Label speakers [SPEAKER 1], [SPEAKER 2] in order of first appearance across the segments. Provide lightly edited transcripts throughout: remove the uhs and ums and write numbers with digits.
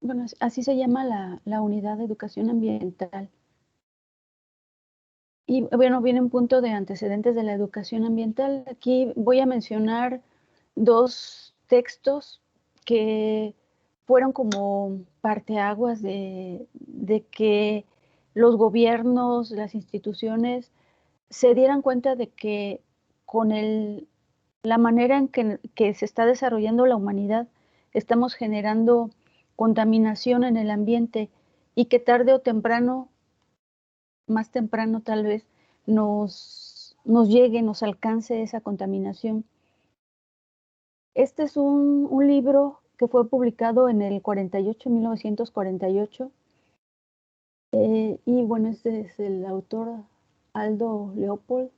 [SPEAKER 1] Bueno, así se llama la unidad de educación ambiental. Y bueno, viene un punto de antecedentes de la educación ambiental. Aquí voy a mencionar 2 textos que fueron como parteaguas de que los gobiernos, las instituciones se dieran cuenta de que con la manera en que se está desarrollando la humanidad, estamos generando contaminación en el ambiente y que tarde o temprano, más temprano tal vez, nos llegue, nos alcance esa contaminación. Este es un libro que fue publicado en el 48, 1948, y bueno, este es el autor Aldo Leopold,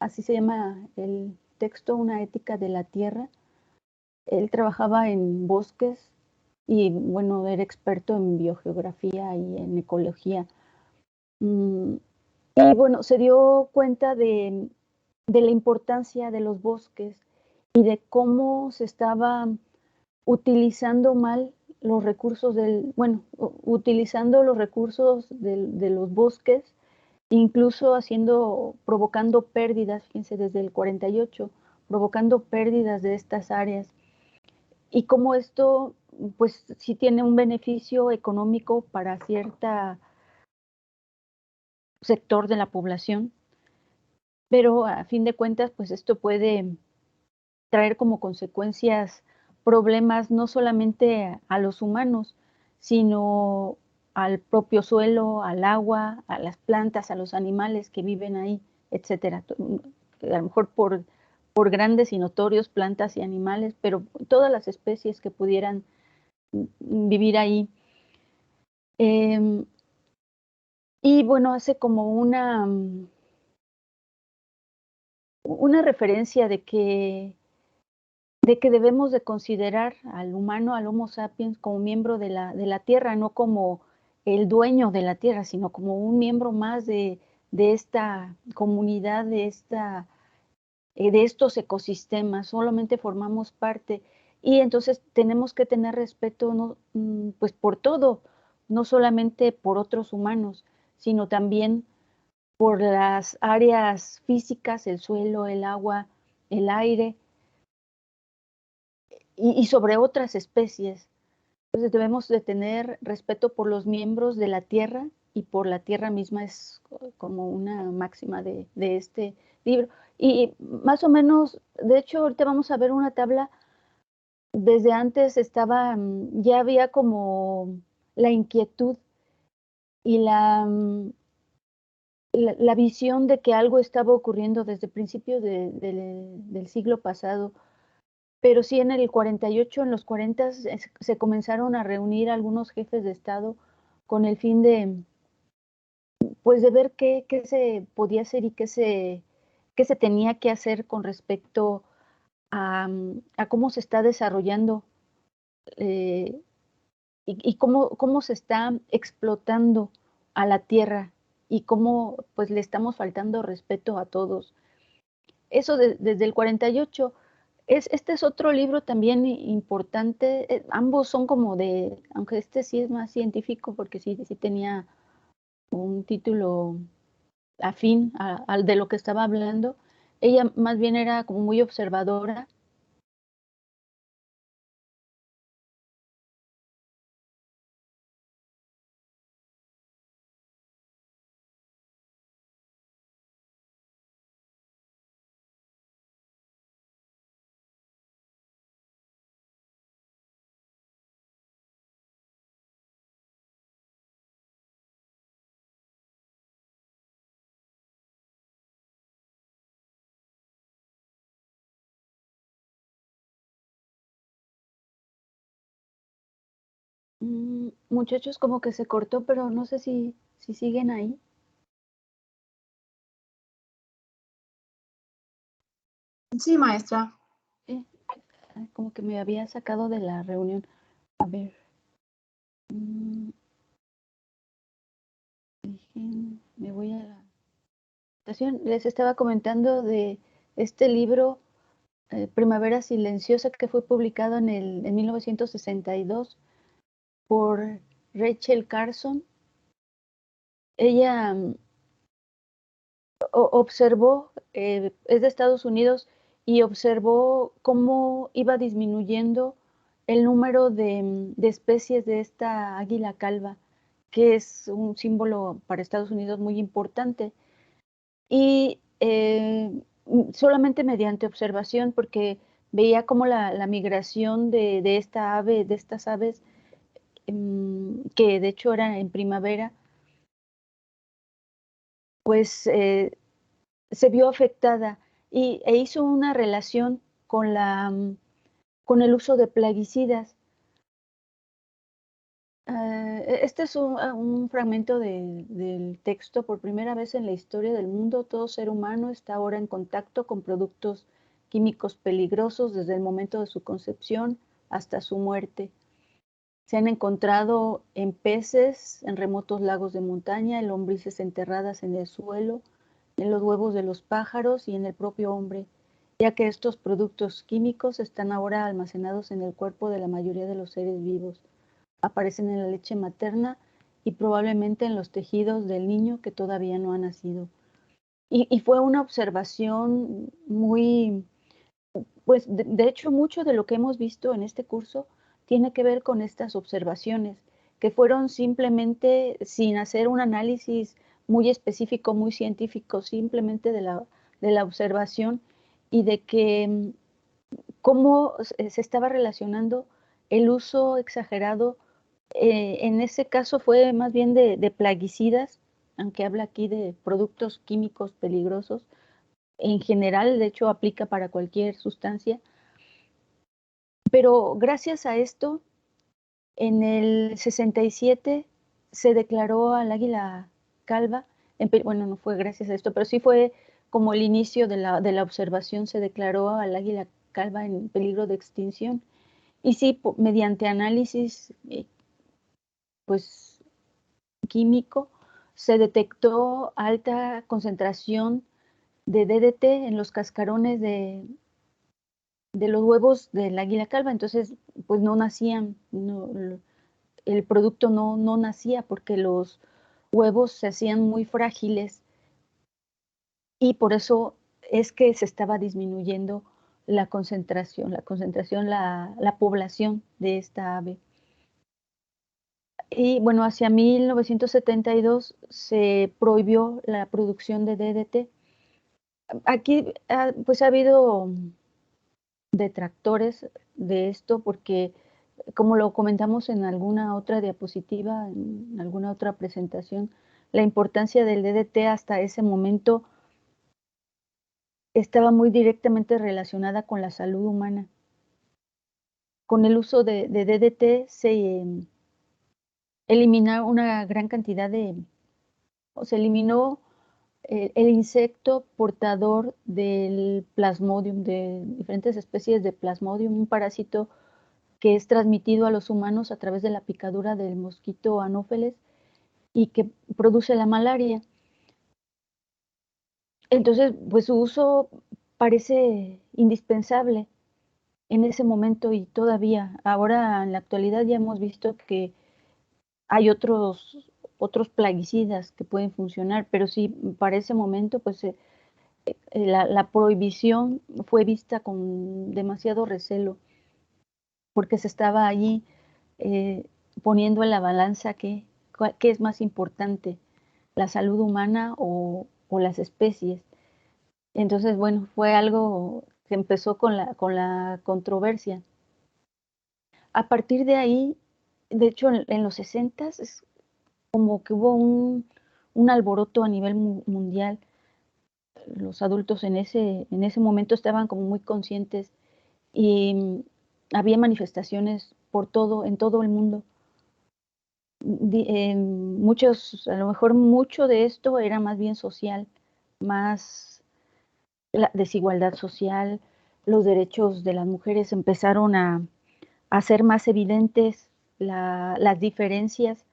[SPEAKER 1] así se llama el texto, Una ética de la tierra. Él trabajaba en bosques y bueno, era experto en biogeografía y en ecología. Mm, y bueno, se dio cuenta de la importancia de los bosques y de cómo se estaban utilizando mal los recursos bueno, utilizando los recursos de los bosques, incluso provocando pérdidas, fíjense, desde el 48, provocando pérdidas de estas áreas. Y cómo esto, pues sí tiene un beneficio económico para cierto sector de la población, pero a fin de cuentas, pues esto puede traer como consecuencias problemas no solamente a los humanos, sino al propio suelo, al agua, a las plantas, a los animales que viven ahí, etcétera. A lo mejor por grandes y notorios plantas y animales, pero todas las especies que pudieran vivir ahí. Y bueno, hace como una referencia de que debemos de considerar al humano, al Homo sapiens, como miembro de la Tierra, no como el dueño de la Tierra, sino como un miembro más de esta comunidad, de estos ecosistemas. Solamente formamos parte y entonces tenemos que tener respeto, ¿no? Pues por todo, no solamente por otros humanos, sino también por las áreas físicas, el suelo, el agua, el aire, y sobre otras especies. Entonces debemos de tener respeto por los miembros de la tierra y por la tierra misma, es como una máxima de este libro. Y más o menos, de hecho, ahorita vamos a ver una tabla. Desde antes ya había como la inquietud y la visión de que algo estaba ocurriendo desde principios del siglo pasado. Pero sí, en el 48, en los 40, se comenzaron a reunir algunos jefes de Estado con el fin pues, de ver qué se podía hacer y qué se tenía que hacer con respecto a cómo se está desarrollando, eh, y cómo se está explotando a la tierra y cómo, pues, le estamos faltando respeto a todos. Eso desde el 48. Este es otro libro también importante, ambos son como aunque este sí es más científico, porque sí tenía un título afín al de lo que estaba hablando. Ella más bien era como muy observadora. Muchachos, como que se cortó, pero no sé si siguen ahí.
[SPEAKER 2] Sí, maestra.
[SPEAKER 1] Eh, Como que me había sacado de la reunión. A ver. mm, Me voy a la presentación. Les estaba comentando de este libro, Primavera Silenciosa, que fue publicado en 1962 por Rachel Carson. Ella observó, es de Estados Unidos, y observó cómo iba disminuyendo el número de especies de esta águila calva, que es un símbolo para Estados Unidos muy importante. Y solamente mediante observación, porque veía como la migración de esta ave, de estas aves, que de hecho era en primavera, pues se vio afectada e hizo una relación con con el uso de plaguicidas. Este es un fragmento del texto. Por primera vez en la historia del mundo, todo ser humano está ahora en contacto con productos químicos peligrosos desde el momento de su concepción hasta su muerte. Se han encontrado en peces, en remotos lagos de montaña, en lombrices enterradas en el suelo, en los huevos de los pájaros y en el propio hombre, ya que estos productos químicos están ahora almacenados en el cuerpo de la mayoría de los seres vivos. Aparecen en la leche materna y probablemente en los tejidos del niño que todavía no ha nacido. Y fue una observación muy, pues de hecho mucho de lo que hemos visto en este curso tiene que ver con estas observaciones, que fueron simplemente sin hacer un análisis muy específico, muy científico, simplemente de la observación y de que cómo se estaba relacionando el uso exagerado. En ese caso fue más bien de plaguicidas, aunque habla aquí de productos químicos peligrosos. En general, de hecho, aplica para cualquier sustancia. Pero gracias a esto, en el 67 se declaró al águila calva, bueno, no fue gracias a esto, pero sí fue como el inicio de la observación, se declaró al águila calva en peligro de extinción. Y sí, mediante análisis pues, químico, se detectó alta concentración de DDT en los cascarones de los huevos del águila calva. Entonces, pues no nacían, el producto no nacía porque los huevos se hacían muy frágiles y por eso es que se estaba disminuyendo la población de esta ave. Y bueno, hacia 1972 se prohibió la producción de DDT. Aquí pues ha habido detractores de esto porque, como lo comentamos en alguna otra diapositiva, en alguna otra presentación, la importancia del DDT hasta ese momento estaba muy directamente relacionada con la salud humana. Con el uso de DDT se eliminó una gran cantidad o se eliminó el insecto portador del plasmodium, de diferentes especies de plasmodium, un parásito que es transmitido a los humanos a través de la picadura del mosquito anófeles y que produce la malaria. Entonces, pues su uso parece indispensable en ese momento y todavía. Ahora, en la actualidad, ya hemos visto que hay otros plaguicidas que pueden funcionar, pero sí, para ese momento, pues la prohibición fue vista con demasiado recelo, porque se estaba allí eh, poniendo en la balanza qué es más importante, la salud humana o las especies. Entonces, bueno, fue algo que empezó con la controversia. A partir de ahí, de hecho, en los 60 es como que hubo un alboroto a nivel mundial. Los adultos en ese momento estaban como muy conscientes y había manifestaciones en todo el mundo. Muchos, a lo mejor mucho de esto era más bien social, más la desigualdad social, los derechos de las mujeres empezaron a ser más evidentes, las diferencias,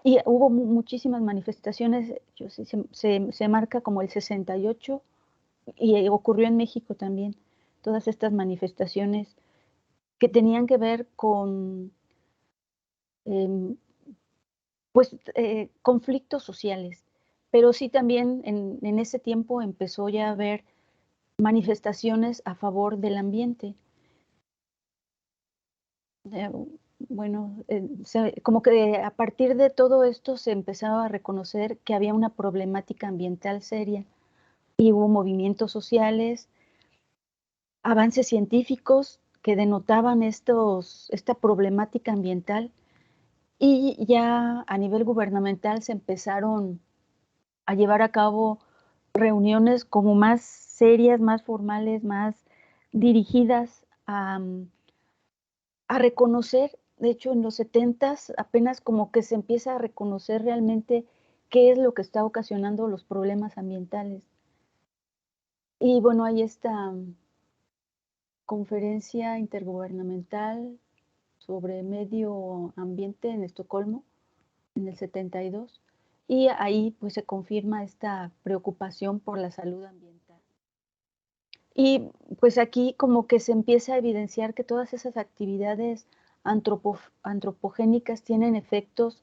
[SPEAKER 1] y hubo muchísimas manifestaciones. Se marca como el 68 y ocurrió en México también, todas estas manifestaciones que tenían que ver con pues conflictos sociales, pero sí también en ese tiempo empezó ya a haber manifestaciones a favor del ambiente. Bueno, como que a partir de todo esto se empezaba a reconocer que había una problemática ambiental seria y hubo movimientos sociales, avances científicos que denotaban esta problemática ambiental y ya a nivel gubernamental se empezaron a llevar a cabo reuniones como más serias, más formales, más dirigidas a reconocer. De hecho, en los 70s apenas como que se empieza a reconocer realmente qué es lo que está ocasionando los problemas ambientales. Y bueno, hay esta conferencia intergubernamental sobre medio ambiente en Estocolmo en el 72 y ahí pues se confirma esta preocupación por la salud ambiental. Y pues aquí como que se empieza a evidenciar que todas esas actividades antropogénicas tienen efectos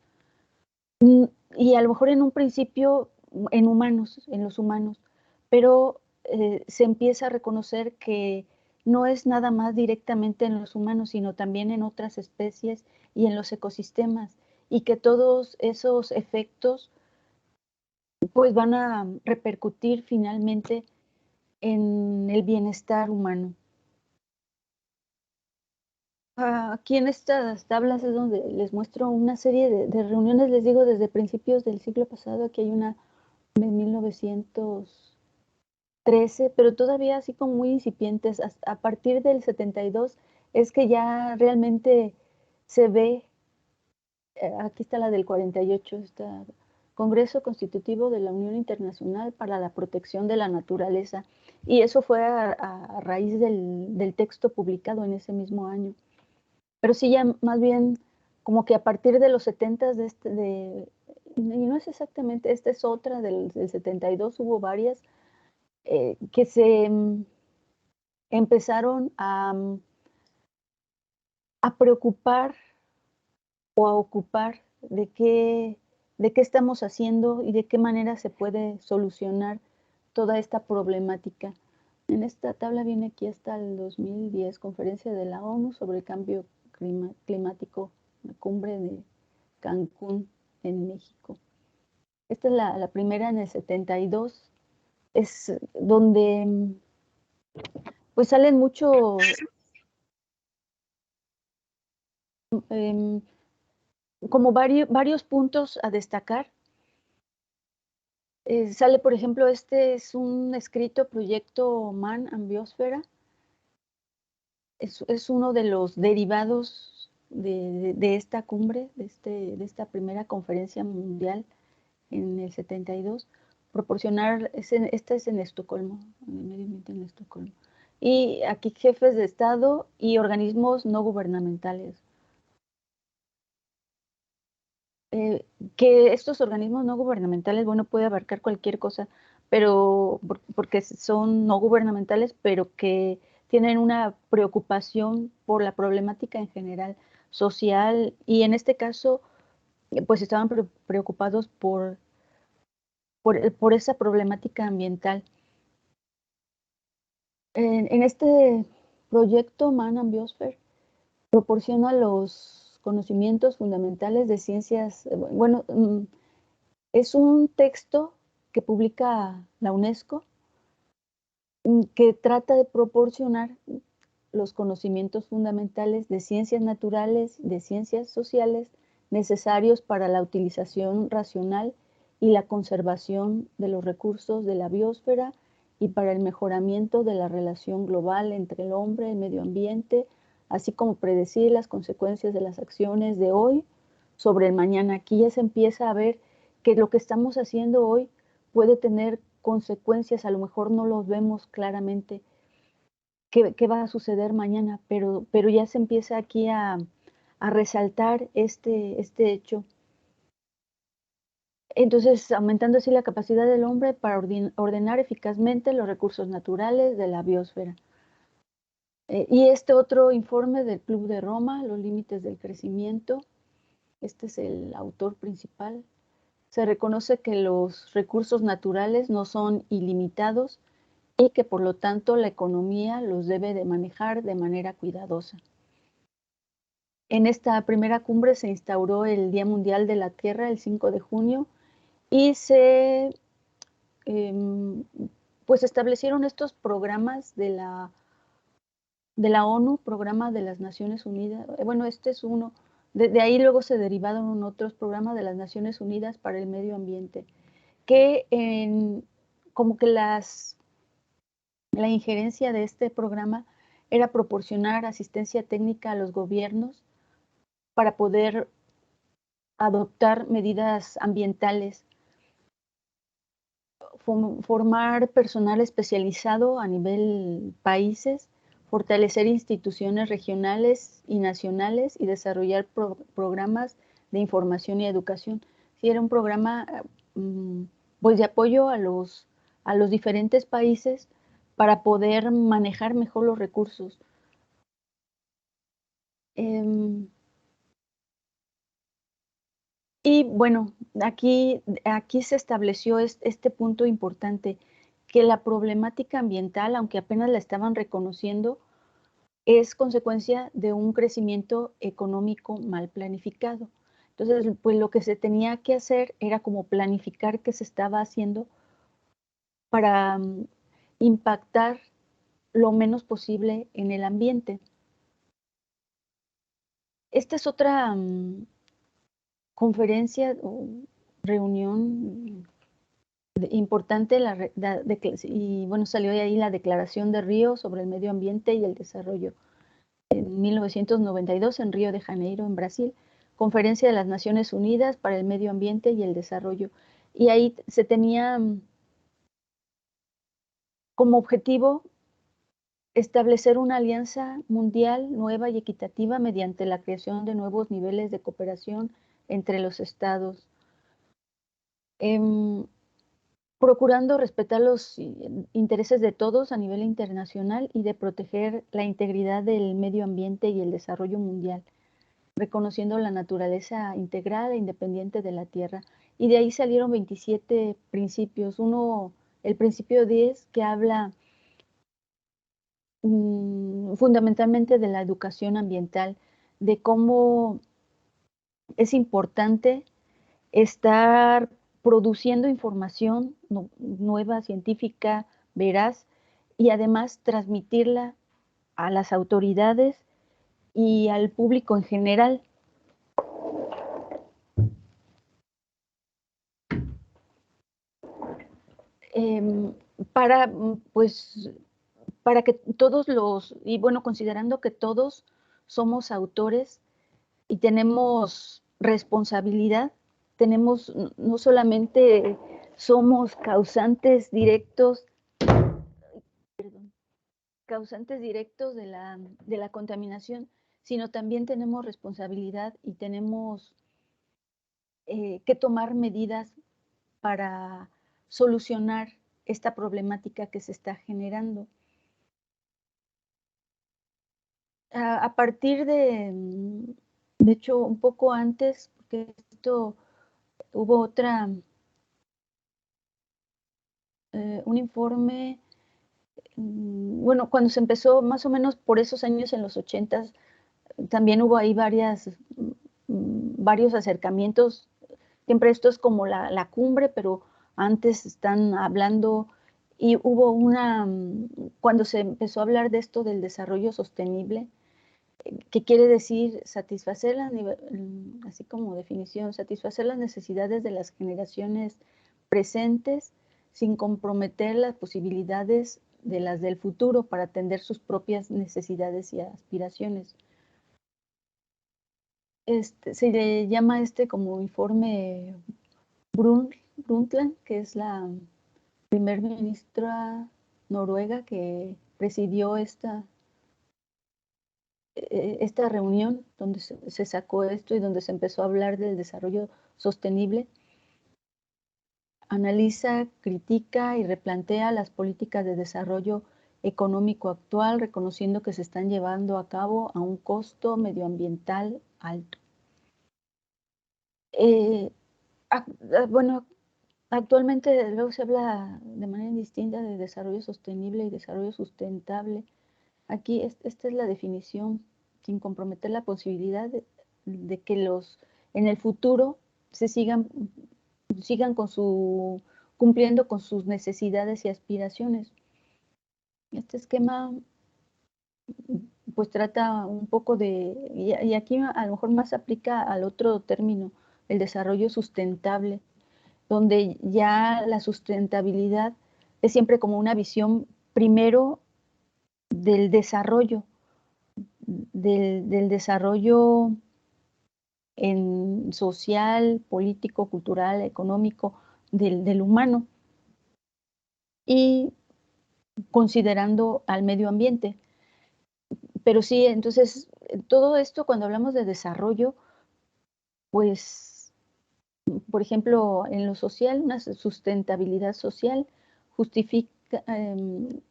[SPEAKER 1] y a lo mejor en un principio en humanos, en los humanos, pero se empieza a reconocer que no es nada más directamente en los humanos, sino también en otras especies y en los ecosistemas, y que todos esos efectos pues van a repercutir finalmente en el bienestar humano. Aquí en estas tablas es donde les muestro una serie de reuniones, les digo, desde principios del siglo pasado. Aquí hay una de 1913, pero todavía así como muy incipientes. A partir del 72 es que ya realmente se ve, aquí está la del 48, está Congreso Constitutivo de la Unión Internacional para la Protección de la Naturaleza. Y eso fue a raíz del texto publicado en ese mismo año. Pero sí, ya más bien como que a partir de los 70 y no es exactamente, esta es otra del 72, hubo varias que se empezaron a preocupar o a ocupar de qué estamos haciendo y de qué manera se puede solucionar toda esta problemática. En esta tabla viene aquí hasta el 2010, Conferencia de la ONU sobre el Cambio Climático, la cumbre de Cancún en México. Esta es la primera en el 72, es donde pues salen em, como varios puntos a destacar. Sale, por ejemplo, este es un escrito proyecto Man and Biosfera. Es uno de los derivados de esta cumbre, de esta primera conferencia mundial en el 72. Proporcionar, esta es en Estocolmo, en el medio ambiente en Estocolmo. Y aquí jefes de Estado y organismos no gubernamentales. Que estos organismos no gubernamentales, bueno, puede abarcar cualquier cosa, pero porque son no gubernamentales, pero que tienen una preocupación por la problemática en general social y en este caso, pues estaban preocupados por esa problemática ambiental. En este proyecto Man and Biosphere proporciona los conocimientos fundamentales de ciencias, bueno, es un texto que publica la UNESCO que trata de proporcionar los conocimientos fundamentales de ciencias naturales, de ciencias sociales, necesarios para la utilización racional y la conservación de los recursos de la biosfera y para el mejoramiento de la relación global entre el hombre y el medio ambiente, así como predecir las consecuencias de las acciones de hoy sobre el mañana. Aquí ya se empieza a ver que lo que estamos haciendo hoy puede tener consecuencias, a lo mejor no los vemos claramente qué va a suceder mañana, pero ya se empieza aquí a resaltar este hecho. Entonces, aumentando así la capacidad del hombre para ordenar eficazmente los recursos naturales de la biosfera. Y este otro informe del Club de Roma, los límites del crecimiento, Este es el autor principal. Se reconoce que los recursos naturales no son ilimitados y que por lo tanto la economía los debe de manejar de manera cuidadosa. En esta primera cumbre se instauró el Día Mundial de la Tierra el 5 de junio y pues establecieron estos programas de la ONU, programa de las Naciones Unidas. Bueno, este es uno. De ahí luego se derivaron otros programas de las Naciones Unidas para el medio ambiente, que como que la injerencia de este programa era proporcionar asistencia técnica a los gobiernos para poder adoptar medidas ambientales, formar personal especializado a nivel países, fortalecer instituciones regionales y nacionales y desarrollar programas de información y educación. Sí, era un programa pues de apoyo a los diferentes países para poder manejar mejor los recursos. Y bueno, aquí se estableció este punto importante, que la problemática ambiental, aunque apenas la estaban reconociendo, es consecuencia de un crecimiento económico mal planificado. Entonces, pues lo que se tenía que hacer era como planificar qué se estaba haciendo para impactar lo menos posible en el ambiente. Esta es otra conferencia o reunión importante y bueno, salió de ahí la Declaración de Río sobre el medio ambiente y el desarrollo en 1992 en Río de Janeiro, en Brasil, Conferencia de las Naciones Unidas para el Medio Ambiente y el Desarrollo. Y ahí se tenía como objetivo establecer una alianza mundial nueva y equitativa mediante la creación de nuevos niveles de cooperación entre los estados. Procurando respetar los intereses de todos a nivel internacional y de proteger la integridad del medio ambiente y el desarrollo mundial, reconociendo la naturaleza integrada e independiente de la Tierra. Y de ahí salieron 27 principios. El principio 10, que habla fundamentalmente de la educación ambiental, de cómo es importante estar produciendo información nueva, científica, veraz, y además transmitirla a las autoridades y al público en general. Para, pues, para que todos y bueno, considerando que todos somos autores y tenemos responsabilidad, no solamente somos causantes directos de la contaminación, sino también tenemos responsabilidad y tenemos que tomar medidas para solucionar esta problemática que se está generando. A partir de hecho, un poco antes, porque hubo un informe, bueno, cuando se empezó más o menos por esos años en los 80s, también hubo ahí varios acercamientos. Siempre esto es como la cumbre, pero antes están hablando y hubo cuando se empezó a hablar de esto del desarrollo sostenible, que quiere decir satisfacer, así como definición, satisfacer las necesidades de las generaciones presentes sin comprometer las posibilidades de las del futuro para atender sus propias necesidades y aspiraciones. Se le llama como informe Brundtland, que es la primer ministra noruega que presidió esta reunión donde se sacó esto y donde se empezó a hablar del desarrollo sostenible. Analiza, critica y replantea las políticas de desarrollo económico actual, reconociendo que se están llevando a cabo a un costo medioambiental alto. Bueno, actualmente luego se habla de manera indistinta de desarrollo sostenible y desarrollo sustentable. Aquí esta es la definición, sin comprometer la posibilidad de que en el futuro se sigan cumpliendo con sus necesidades y aspiraciones. Este esquema pues trata un poco y aquí a lo mejor más aplica al otro término, el desarrollo sustentable, donde ya la sustentabilidad es siempre como una visión primero del desarrollo, del desarrollo social, político, cultural, económico del humano y considerando al medio ambiente. Pero sí, entonces, todo esto cuando hablamos de desarrollo, pues, por ejemplo, en lo social, una sustentabilidad social justifica,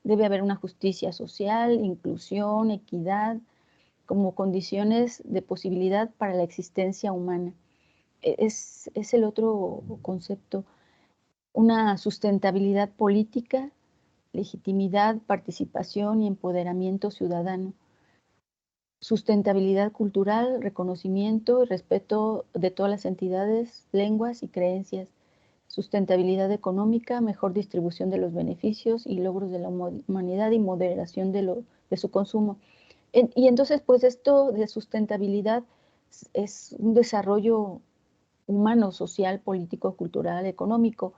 [SPEAKER 1] debe haber una justicia social, inclusión, equidad, como condiciones de posibilidad para la existencia humana. Es el otro concepto, una sustentabilidad política, legitimidad, participación y empoderamiento ciudadano. Sustentabilidad cultural, reconocimiento y respeto de todas las entidades, lenguas y creencias. Sustentabilidad económica, mejor distribución de los beneficios y logros de la humanidad y moderación de su consumo. Y entonces, pues esto de sustentabilidad es un desarrollo humano, social, político, cultural, económico.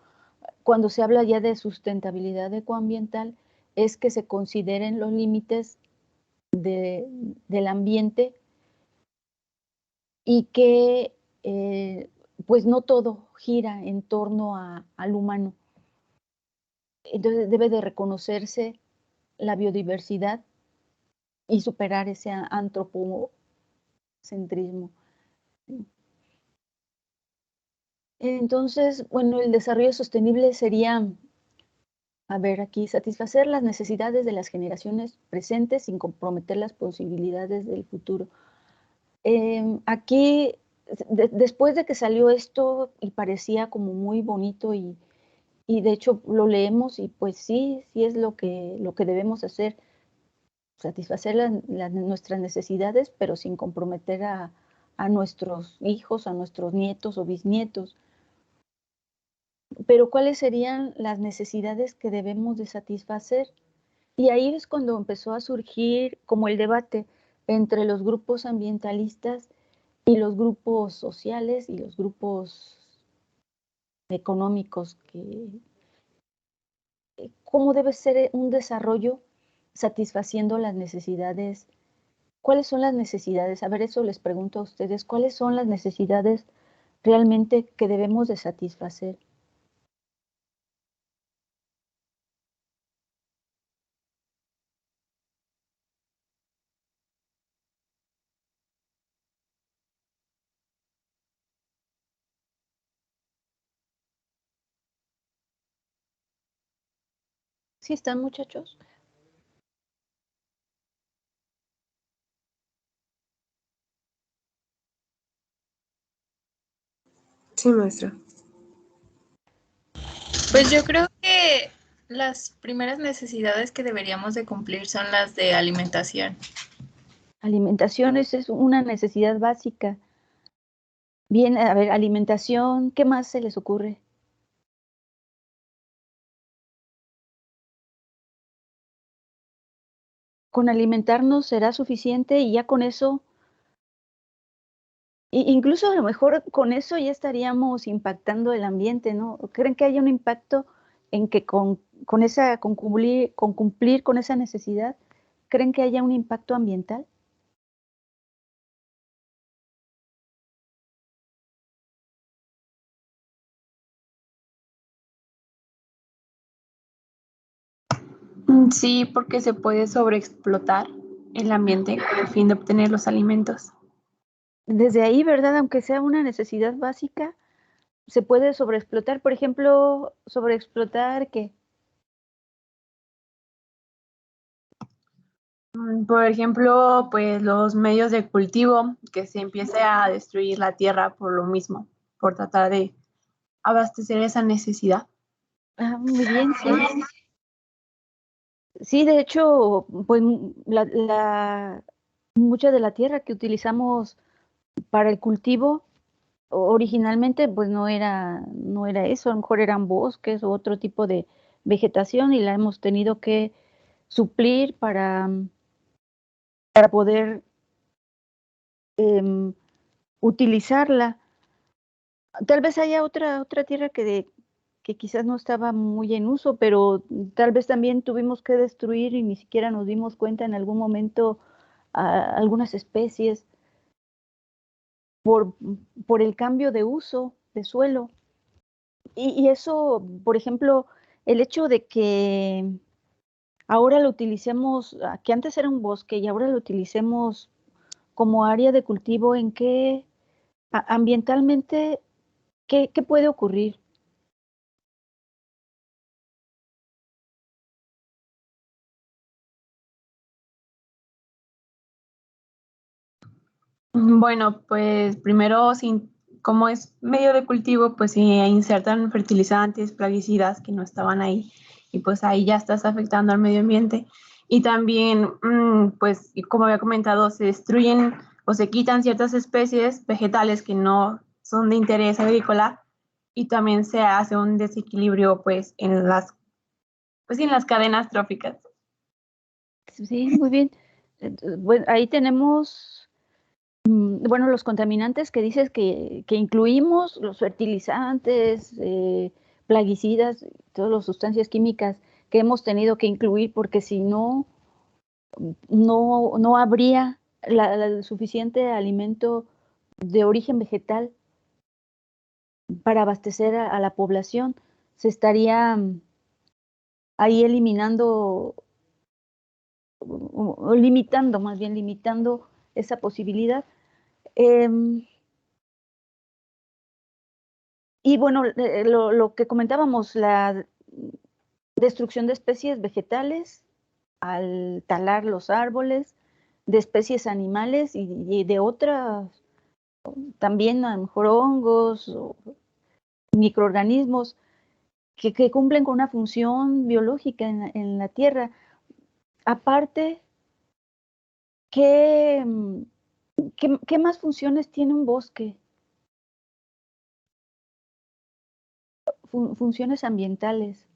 [SPEAKER 1] Cuando se habla ya de sustentabilidad ecoambiental, es que se consideren los límites del ambiente y que pues no todo gira en torno al humano. Entonces debe de reconocerse la biodiversidad y superar ese antropocentrismo. Entonces, bueno, el desarrollo sostenible sería, a ver, aquí, satisfacer las necesidades de las generaciones presentes sin comprometer las posibilidades del futuro. Aquí, después de que salió esto y parecía como muy bonito y de hecho lo leemos y pues sí, sí es lo que debemos hacer, satisfacer nuestras necesidades, pero sin comprometer a nuestros hijos, a nuestros nietos o bisnietos. Pero ¿cuáles serían las necesidades que debemos de satisfacer? Y ahí es cuando empezó a surgir como el debate entre los grupos ambientalistas y los grupos sociales y los grupos económicos, cómo debe ser un desarrollo satisfaciendo las necesidades. ¿Cuáles son las necesidades? A ver, eso les pregunto a ustedes, ¿cuáles son las necesidades realmente que debemos de satisfacer? ¿Sí están, muchachos?
[SPEAKER 2] Sí, maestra.
[SPEAKER 3] Pues yo creo que las primeras necesidades que deberíamos de cumplir son las de alimentación.
[SPEAKER 1] Alimentación es una necesidad básica. Bien, a ver, alimentación, ¿qué más se les ocurre? Con alimentarnos será suficiente y ya con eso, incluso a lo mejor con eso ya estaríamos impactando el ambiente, ¿no? ¿Creen que haya un impacto en que con cumplir con esa necesidad, creen que haya un impacto ambiental?
[SPEAKER 2] Sí, porque se puede sobreexplotar el ambiente con el fin de obtener los alimentos.
[SPEAKER 1] Desde ahí, ¿verdad? Aunque sea una necesidad básica, se puede sobreexplotar. Por ejemplo, sobreexplotar ¿qué?
[SPEAKER 2] Por ejemplo, pues los medios de cultivo, que se empiece a destruir la tierra por lo mismo. por tratar de abastecer esa necesidad.
[SPEAKER 1] Muy bien, sí. Sí, de hecho, pues mucha de la tierra que utilizamos para el cultivo originalmente pues no era eso, a lo mejor eran bosques o otro tipo de vegetación y la hemos tenido que suplir para poder utilizarla. Tal vez haya otra tierra que quizás no estaba muy en uso, pero tal vez también tuvimos que destruir y ni siquiera nos dimos cuenta en algún momento algunas especies por el cambio de uso de suelo. Y eso, por ejemplo, el hecho de que ahora lo utilicemos, que antes era un bosque y ahora lo utilicemos como área de cultivo, ¿en qué ambientalmente, qué puede ocurrir?
[SPEAKER 2] Bueno, pues primero, como es medio de cultivo, pues se insertan fertilizantes, plaguicidas que no estaban ahí y pues ahí ya estás afectando al medio ambiente. Y también, pues como había comentado, se destruyen o se quitan ciertas especies vegetales que no son de interés agrícola y también se hace un desequilibrio pues en las cadenas tróficas.
[SPEAKER 1] Sí, muy bien. Bueno, ahí tenemos, bueno, los contaminantes que dices que incluimos, los fertilizantes, plaguicidas, todas las sustancias químicas que hemos tenido que incluir, porque si no, no habría el suficiente alimento de origen vegetal para abastecer a la población. Se estaría ahí eliminando, o limitando, más bien limitando esa posibilidad. Y bueno, lo que comentábamos, la destrucción de especies vegetales al talar los árboles, de especies animales y de otras, también a lo mejor hongos o microorganismos que cumplen con una función biológica en la tierra. Aparte, ¿qué, qué más funciones tiene un bosque? Funciones ambientales.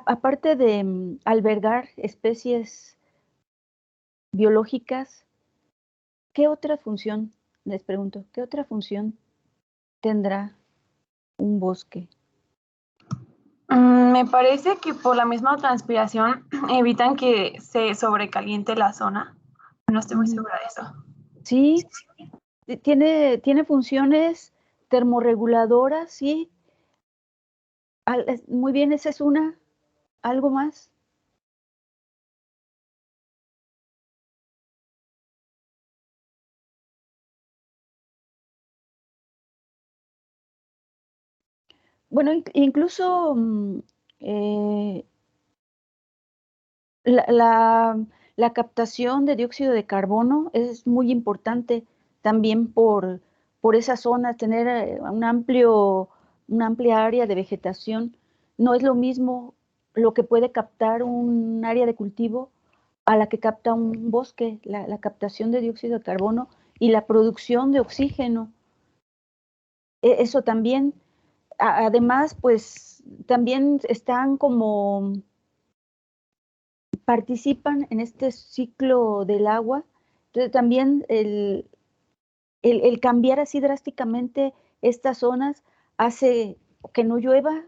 [SPEAKER 1] Aparte de albergar especies biológicas, ¿qué otra función, les pregunto, qué otra función tendrá un bosque?
[SPEAKER 2] Me parece que por la misma transpiración evitan que se sobrecaliente la zona. No estoy muy segura de eso.
[SPEAKER 1] Sí, tiene funciones termorreguladoras, sí. Muy bien, esa es una. ¿Algo más? Bueno, incluso eh, la, la- la captación de dióxido de carbono es muy importante también por esa zona, tener una amplia área de vegetación. No es lo mismo lo que puede captar un área de cultivo a la que capta un bosque, la captación de dióxido de carbono y la producción de oxígeno. Eso también, además, pues también están como participan en este ciclo del agua. Entonces también el cambiar así drásticamente estas zonas hace que no llueva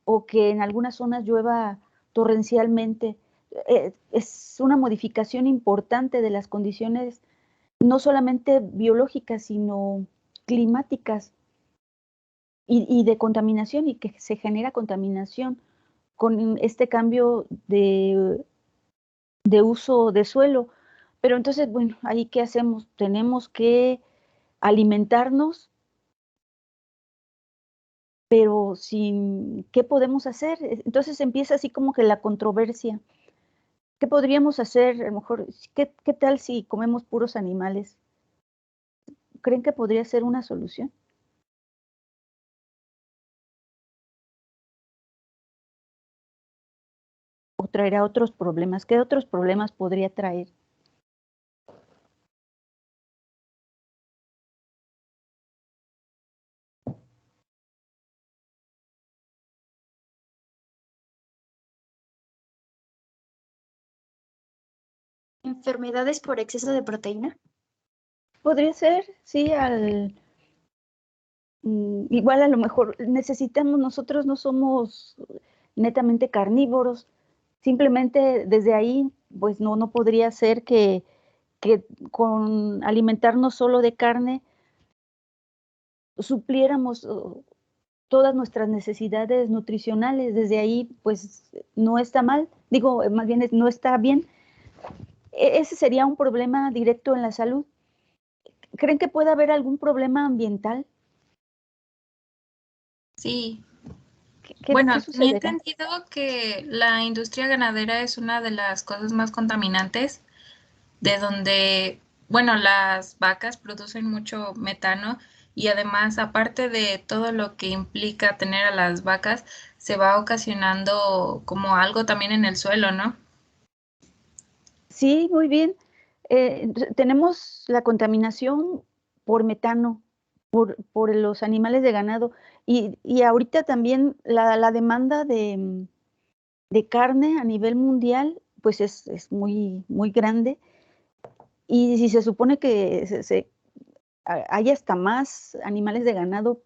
[SPEAKER 1] o que en algunas zonas llueva torrencialmente. Es una modificación importante de las condiciones, no solamente biológicas, sino climáticas y de contaminación, y que se genera contaminación con este cambio de uso de suelo. Pero entonces, bueno, ahí ¿qué hacemos? Tenemos que alimentarnos, pero sin, ¿qué podemos hacer? Entonces empieza así como que la controversia. ¿Qué podríamos hacer? A lo mejor, ¿qué tal si comemos puros animales? ¿Creen que podría ser una solución? ¿O traerá otros problemas? ¿Qué otros problemas podría traer?
[SPEAKER 4] ¿Enfermedades por exceso de proteína?
[SPEAKER 1] Podría ser, sí, igual a lo mejor necesitamos, nosotros no somos netamente carnívoros, simplemente desde ahí, pues no podría ser que con alimentarnos solo de carne supliéramos todas nuestras necesidades nutricionales. Desde ahí, pues no está mal, digo, más bien no está bien. Ese sería un problema directo en la salud. ¿Creen que puede haber algún problema ambiental?
[SPEAKER 3] Sí.
[SPEAKER 1] ¿Qué
[SPEAKER 3] Bueno, tenía
[SPEAKER 1] sucederá?
[SPEAKER 3] entendido que la industria ganadera es una de las cosas más contaminantes, de donde, bueno, las vacas producen mucho metano y además, aparte de todo lo que implica tener a las vacas, se va ocasionando como algo también en el suelo, ¿no?
[SPEAKER 1] Sí, muy bien. Tenemos la contaminación por metano, por los animales de ganado y ahorita también la demanda de carne a nivel mundial, pues es muy grande y si se supone que hay hasta más animales de ganado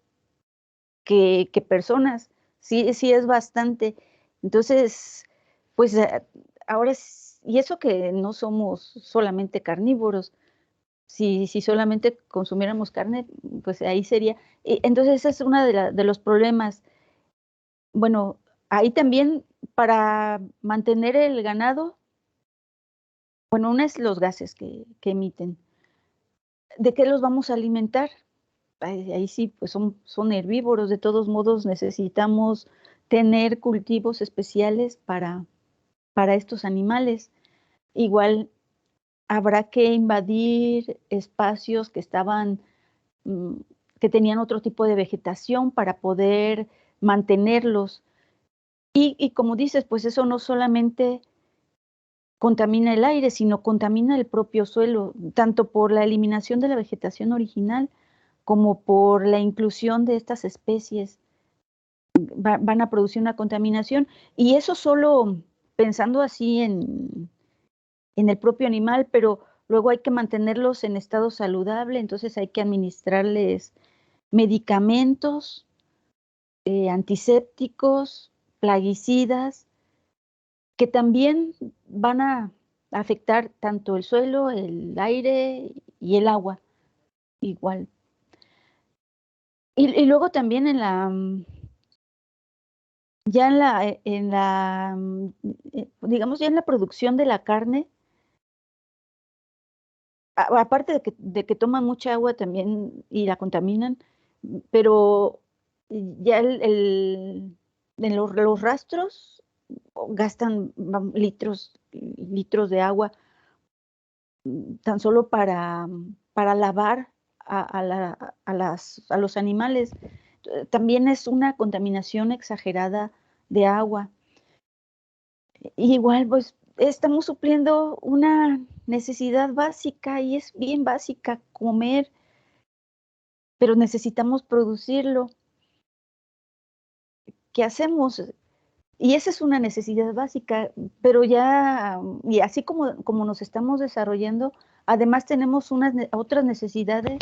[SPEAKER 1] que personas, sí es bastante. Entonces, pues ahora, y eso que no somos solamente carnívoros, si solamente consumiéramos carne, pues ahí sería. Entonces, ese es uno de los problemas. Bueno, ahí también para mantener el ganado, bueno, una es los gases que emiten. ¿De qué los vamos a alimentar? Ahí sí, pues son herbívoros, de todos modos necesitamos tener cultivos especiales para estos animales. Igual habrá que invadir espacios que estaban, mm, que tenían otro tipo de vegetación para poder mantenerlos. Y como dices, pues eso no solamente contamina el aire, sino contamina el propio suelo, tanto por la eliminación de la vegetación original como por la inclusión de estas especies. Van a producir una contaminación y eso solo pensando así en el propio animal, pero luego hay que mantenerlos en estado saludable, entonces hay que administrarles medicamentos, antisépticos, plaguicidas, que también van a afectar tanto el suelo, el aire y el agua, igual. Y luego también ya digamos, ya en la producción de la carne, aparte de que toman mucha agua también y la contaminan, pero ya en los rastros gastan litros y litros de agua tan solo para lavar a los animales. También es una contaminación exagerada de agua. Igual, pues estamos supliendo una necesidad básica y es bien básica comer, pero necesitamos producirlo. ¿Qué hacemos? Y esa es una necesidad básica, pero ya, y así como nos estamos desarrollando, además tenemos otras necesidades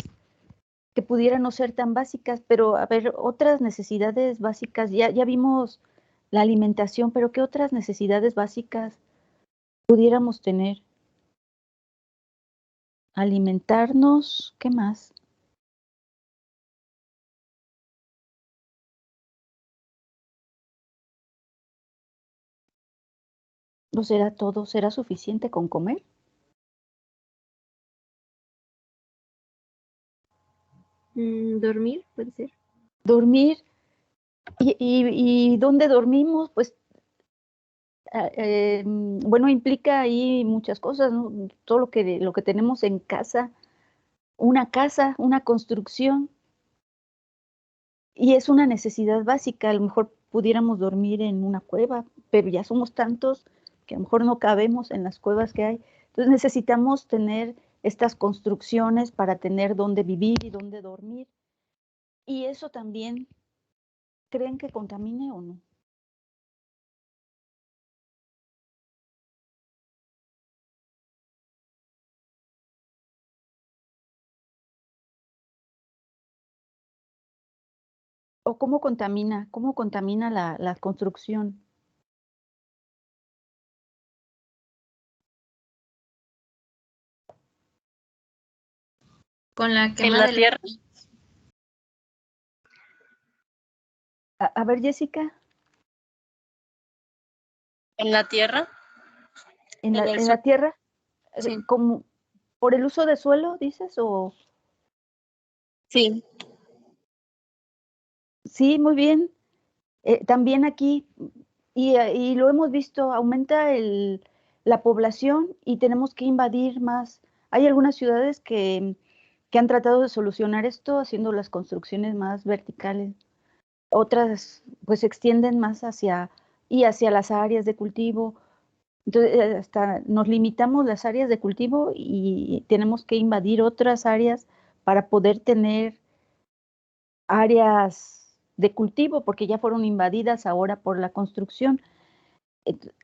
[SPEAKER 1] que pudieran no ser tan básicas, pero a ver, otras necesidades básicas, ya vimos la alimentación, pero ¿qué otras necesidades básicas pudiéramos tener? Alimentarnos, ¿qué más? ¿No será todo? ¿Será suficiente con comer?
[SPEAKER 5] Dormir, puede ser.
[SPEAKER 1] Dormir. ¿Y dónde dormimos? Pues, bueno, implica ahí muchas cosas, ¿no? Todo lo que tenemos en casa, una construcción, y es una necesidad básica. A lo mejor pudiéramos dormir en una cueva, pero ya somos tantos que a lo mejor no cabemos en las cuevas que hay. Entonces necesitamos tener estas construcciones para tener dónde vivir y dónde dormir. Y eso también, ¿creen que contamine o no? ¿O cómo contamina la construcción?
[SPEAKER 3] Con la
[SPEAKER 5] En
[SPEAKER 3] quema
[SPEAKER 5] la
[SPEAKER 3] de
[SPEAKER 5] tierra.
[SPEAKER 1] A ver, Jessica,
[SPEAKER 5] En la tierra.
[SPEAKER 1] en
[SPEAKER 5] En el
[SPEAKER 1] la tierra,
[SPEAKER 5] Sí.
[SPEAKER 1] como por el uso de suelo, dices, o
[SPEAKER 5] Sí.
[SPEAKER 1] sí, muy bien. También aquí, y lo hemos visto, aumenta la población y tenemos que invadir más. Hay algunas ciudades que han tratado de solucionar esto haciendo las construcciones más verticales. Otras pues se extienden más hacia las áreas de cultivo. Entonces, hasta nos limitamos las áreas de cultivo y tenemos que invadir otras áreas para poder tener áreas de cultivo, porque ya fueron invadidas ahora por la construcción.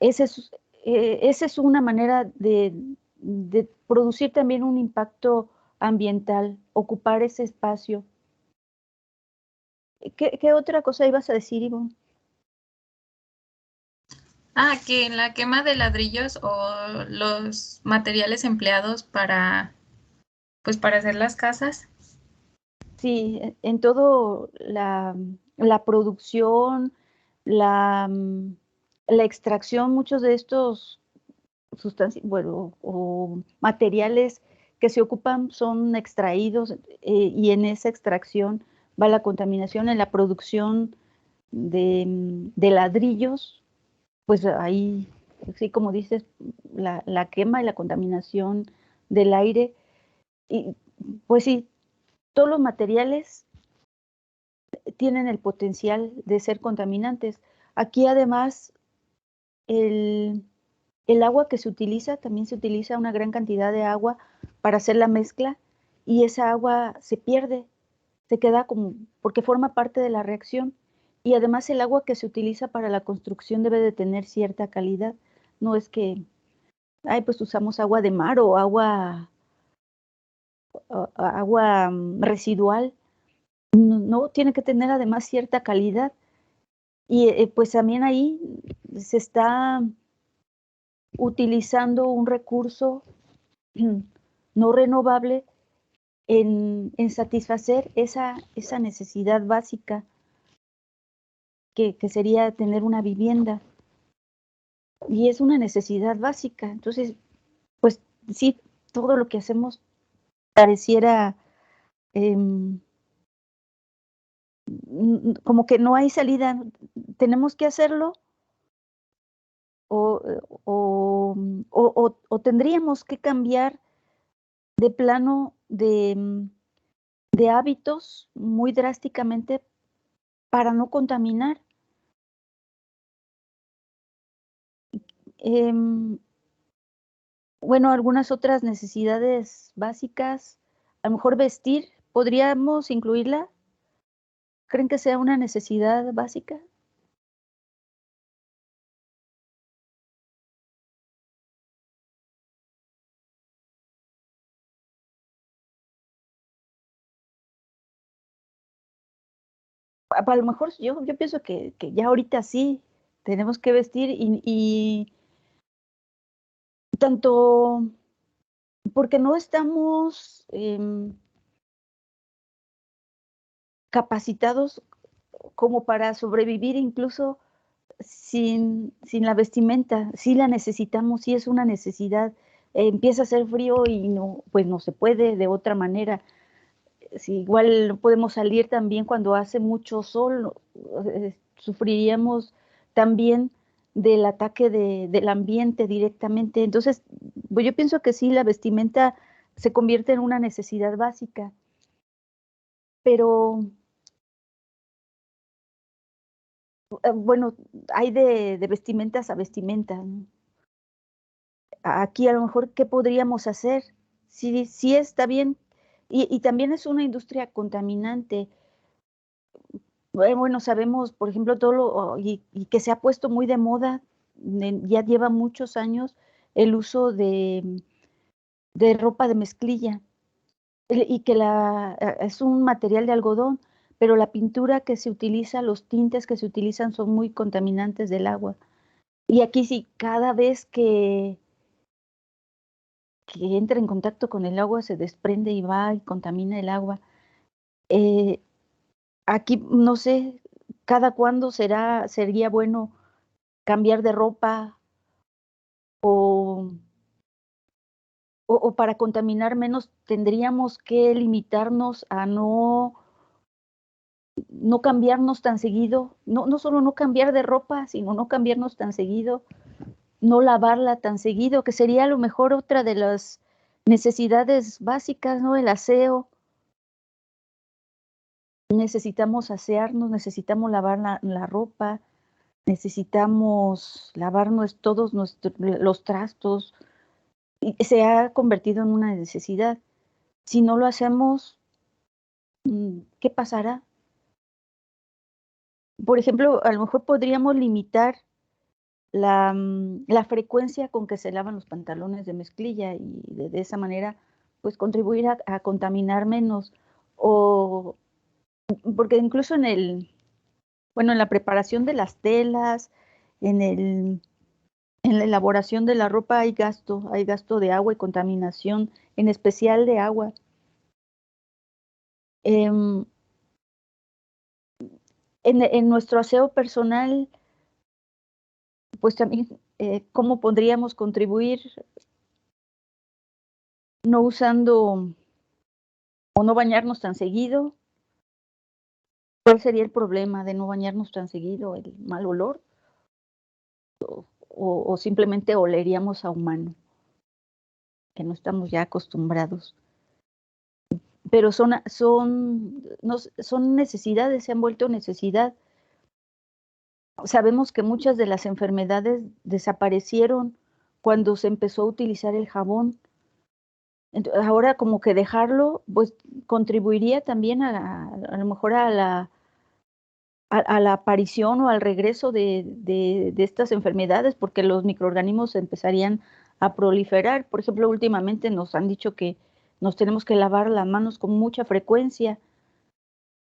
[SPEAKER 1] Esa es, esa es una manera de producir también un impacto ambiental, ocupar ese espacio. ¿Qué otra cosa ibas a decir, Ivonne?
[SPEAKER 3] que la quema de ladrillos o los materiales empleados para, pues para hacer las casas.
[SPEAKER 1] Sí, en todo la producción, la extracción, muchos de estos sustancias, bueno, o materiales que se ocupan son extraídos, y en esa extracción va la contaminación. En la producción de ladrillos, pues ahí, sí, como dices, la quema y la contaminación del aire. Y pues sí, todos los materiales tienen el potencial de ser contaminantes. Aquí además el, el agua que se utiliza, también se utiliza una gran cantidad de agua para hacer la mezcla, y esa agua se pierde, se queda como, porque forma parte de la reacción. Y además el agua que se utiliza para la construcción debe de tener cierta calidad. No es que, ay, pues usamos agua de mar o agua residual. No, no, tiene que tener además cierta calidad. Y pues también ahí se está utilizando un recurso no renovable en satisfacer esa necesidad básica que sería tener una vivienda. Y es una necesidad básica. Entonces, pues sí, todo lo que hacemos pareciera como que no hay salida. Tenemos que hacerlo o, o tendríamos que cambiar de plano de hábitos muy drásticamente para no contaminar. Em, bueno, algunas otras necesidades básicas, a lo mejor vestir, ¿podríamos incluirla? ¿Creen que sea una necesidad básica? A lo mejor yo pienso que ya ahorita sí tenemos que vestir, y tanto porque no estamos capacitados como para sobrevivir incluso sin la vestimenta, sí la necesitamos, sí es una necesidad. Empieza a hacer frío y no, pues no se puede de otra manera. Sí, igual no podemos salir también cuando hace mucho sol, sufriríamos también del ataque del ambiente directamente. Entonces, pues yo pienso que sí, la vestimenta se convierte en una necesidad básica, pero bueno, hay de vestimentas a vestimentas, ¿no? Aquí a lo mejor, ¿qué podríamos hacer? Sí, sí está bien. Y también es una industria contaminante. Bueno, sabemos, por ejemplo, todo y que se ha puesto muy de moda, ya lleva muchos años, el uso de ropa de mezclilla, y que es un material de algodón, pero la pintura que se utiliza, los tintes que se utilizan son muy contaminantes del agua. Y aquí sí, cada vez que entra en contacto con el agua se desprende y va y contamina el agua. Eh, Aquí no sé cada cuándo sería bueno cambiar de ropa o, o para contaminar menos tendríamos que limitarnos a no cambiarnos tan seguido, no solo no cambiar de ropa, sino no cambiarnos tan seguido, no lavarla tan seguido, que sería a lo mejor otra de las necesidades básicas, ¿no? El aseo. Necesitamos asearnos, necesitamos lavar la ropa, necesitamos lavarnos todos los trastos, y se ha convertido en una necesidad. Si no lo hacemos, ¿qué pasará? Por ejemplo, a lo mejor podríamos limitar la frecuencia con que se lavan los pantalones de mezclilla y de esa manera, pues contribuir a contaminar menos. O porque incluso bueno, en la preparación de las telas, en en la elaboración de la ropa hay gasto de agua y contaminación, en especial de agua. Em, en nuestro aseo personal, pues también, ¿cómo podríamos contribuir no usando o no bañarnos tan seguido? ¿Cuál sería el problema de no bañarnos tan seguido? ¿El mal olor? ¿O simplemente oleríamos a humano, que no estamos ya acostumbrados? Pero son necesidades, se han vuelto necesidad. Sabemos que muchas de las enfermedades desaparecieron cuando se empezó a utilizar el jabón. Ahora como que dejarlo, pues contribuiría también a lo mejor a la aparición o al regreso de estas enfermedades, porque los microorganismos empezarían a proliferar. Por ejemplo, últimamente nos han dicho que nos tenemos que lavar las manos con mucha frecuencia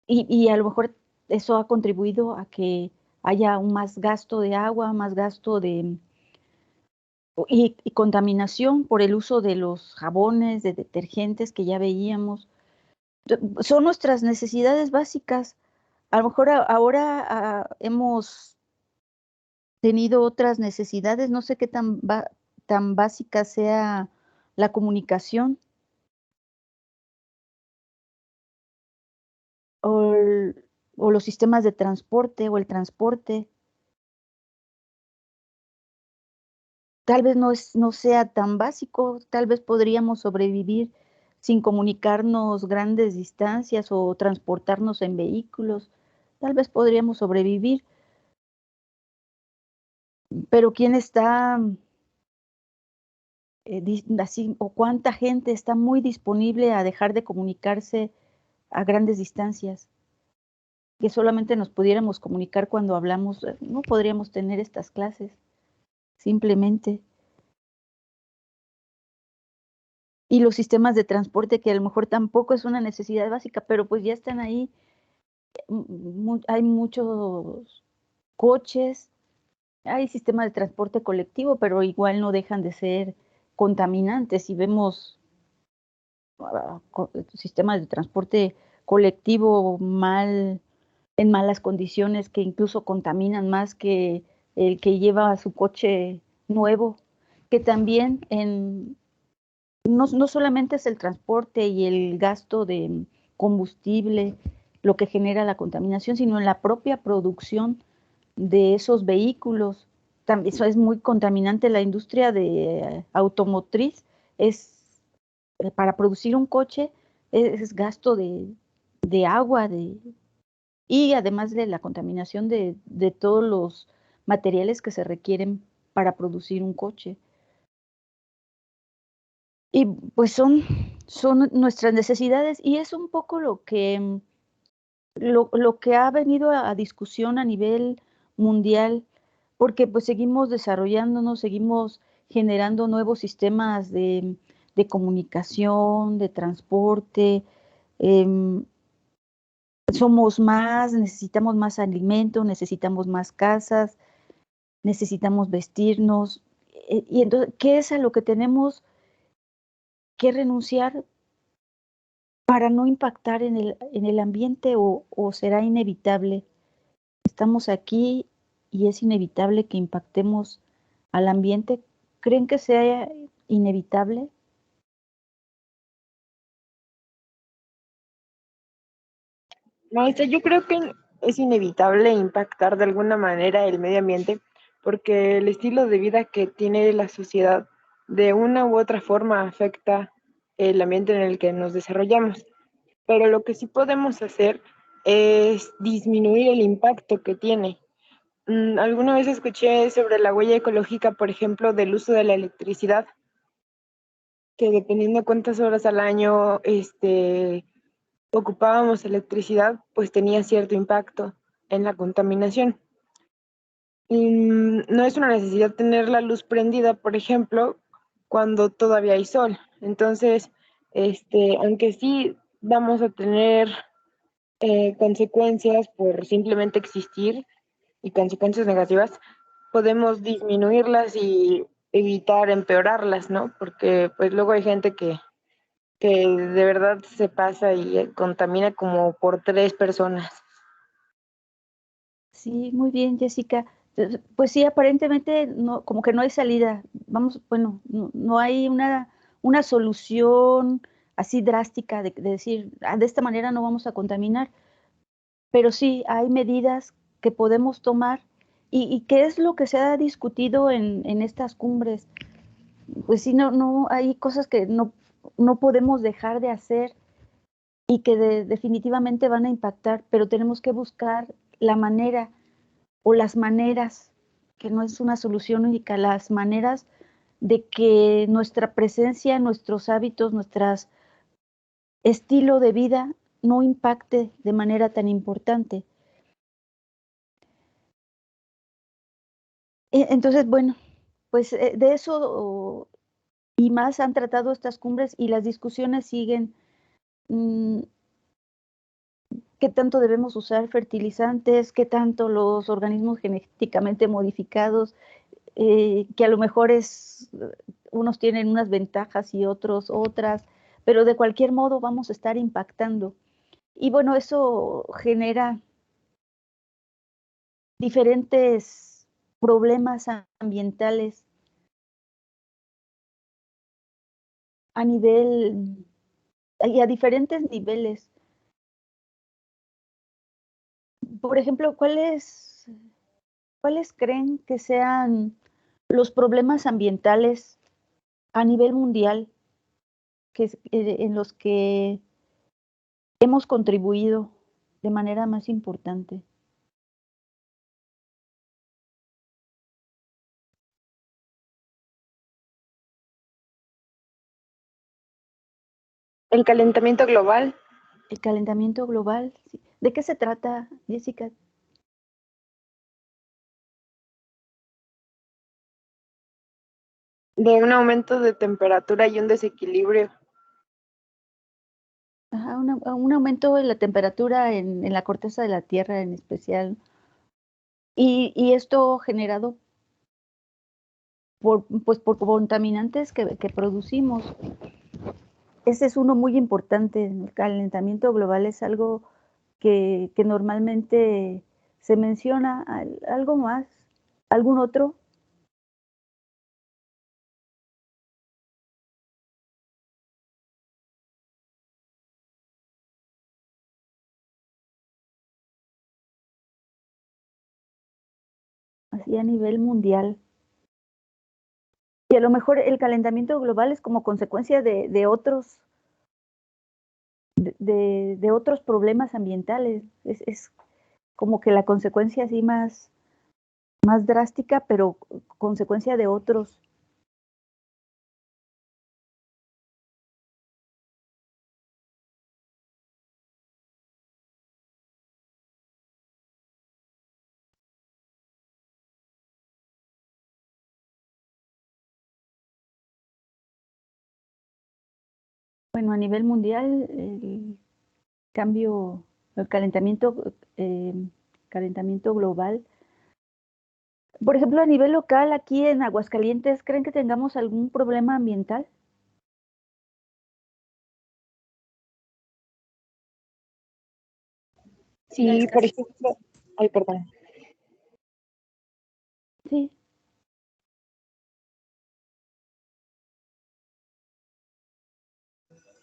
[SPEAKER 1] y a lo mejor eso ha contribuido a que haya un más gasto de agua, más gasto y contaminación por el uso de los jabones, de detergentes que ya veíamos. Son nuestras necesidades básicas. A lo mejor ahora hemos tenido otras necesidades, no sé qué tan básica sea la comunicación o, o los sistemas de transporte o el transporte. Tal vez no sea tan básico, tal vez podríamos sobrevivir sin comunicarnos grandes distancias o transportarnos en vehículos. Tal vez podríamos sobrevivir, pero ¿quién está así o cuánta gente está muy disponible a dejar de comunicarse a grandes distancias? Que solamente nos pudiéramos comunicar cuando hablamos, no podríamos tener estas clases, simplemente. Y los sistemas de transporte, que a lo mejor tampoco es una necesidad básica, pero pues ya están ahí. Hay muchos coches, hay sistemas de transporte colectivo, pero igual no dejan de ser contaminantes. Si vemos sistemas de transporte colectivo en malas condiciones, que incluso contaminan más que el que lleva su coche nuevo, que también no solamente es el transporte y el gasto de combustible lo que genera la contaminación, sino en la propia producción de esos vehículos. También eso es muy contaminante. La industria de automotriz es, para producir un coche, es gasto de agua, y además de la contaminación de todos los materiales que se requieren para producir un coche. Y pues son nuestras necesidades, y es un poco lo que ha venido a discusión a nivel mundial, porque pues seguimos desarrollándonos, seguimos generando nuevos sistemas de comunicación, de transporte. em, Somos más, necesitamos más alimento, necesitamos más casas, necesitamos vestirnos. Y entonces, ¿qué es a lo que tenemos que renunciar para no impactar en el ambiente, o será inevitable? Estamos aquí y es inevitable que impactemos al ambiente. ¿Creen que sea inevitable?
[SPEAKER 6] Maestra, yo creo que es inevitable impactar de alguna manera el medio ambiente porque el estilo de vida que tiene la sociedad de una u otra forma afecta el ambiente en el que nos desarrollamos. Pero lo que sí podemos hacer es disminuir el impacto que tiene. Alguna vez escuché sobre la huella ecológica, por ejemplo, del uso de la electricidad, que dependiendo de cuántas horas al año ocupábamos electricidad, pues tenía cierto impacto en la contaminación. No es una necesidad tener la luz prendida, por ejemplo, cuando todavía hay sol. Entonces, aunque sí vamos a tener consecuencias por simplemente existir y consecuencias negativas, podemos disminuirlas y evitar empeorarlas, ¿no? Porque pues luego hay gente que de verdad se pasa y contamina como por 3 personas.
[SPEAKER 1] Sí, muy bien, Jessica. Pues sí, aparentemente no, como que no hay salida. Vamos, bueno, no hay una solución así drástica de decir, "Ah, de esta manera no vamos a contaminar", pero sí hay medidas que podemos tomar. ¿Y qué es lo que se ha discutido en estas cumbres? Pues sí, no, hay cosas que no podemos dejar de hacer y que definitivamente van a impactar, pero tenemos que buscar la manera, o las maneras, que no es una solución única, las maneras de que nuestra presencia, nuestros hábitos, nuestro estilo de vida no impacte de manera tan importante. Entonces, bueno, pues de eso y más han tratado estas cumbres, y las discusiones siguen. mm, ¿Qué tanto debemos usar fertilizantes? ¿Qué tanto los organismos genéticamente modificados, que a lo mejor unos tienen unas ventajas y otros otras, pero de cualquier modo vamos a estar impactando? Y bueno, eso genera diferentes problemas ambientales a nivel y a diferentes niveles. Por ejemplo, ¿cuáles creen que sean los problemas ambientales a nivel mundial en los que hemos contribuido de manera más importante?
[SPEAKER 6] El calentamiento global,
[SPEAKER 1] El calentamiento global. Sí. ¿De qué se trata, Jessica?
[SPEAKER 6] de un aumento de temperatura y un desequilibrio.
[SPEAKER 1] Ajá, un aumento de la temperatura en la corteza de la Tierra en especial. Y esto generado por contaminantes que producimos. Ese es uno muy importante. El calentamiento global es algo que normalmente se menciona. Algo más. ¿Algún otro? Así a nivel mundial. Y a lo mejor el calentamiento global es como consecuencia de otros, de otros problemas ambientales. Es como que la consecuencia así más drástica, pero consecuencia de otros. Bueno, a nivel mundial, el calentamiento global. Por ejemplo, a nivel local, aquí en Aguascalientes, ¿creen que tengamos algún problema ambiental?
[SPEAKER 6] Sí, por ejemplo, ay, perdón.
[SPEAKER 1] Sí,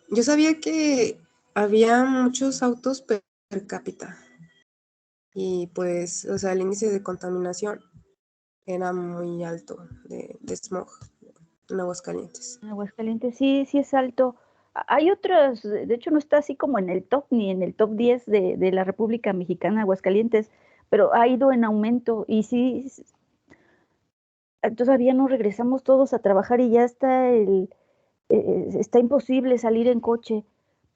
[SPEAKER 7] Yo sabía que había muchos autos per cápita y pues, o sea, el índice de contaminación era muy alto de smog en Aguascalientes.
[SPEAKER 1] en Aguascalientes sí es alto. Hay otros, de hecho no está así como en el top, ni en el top 10 de la República Mexicana, Aguascalientes, pero ha ido en aumento y sí, todavía no regresamos todos a trabajar y ya está imposible salir en coche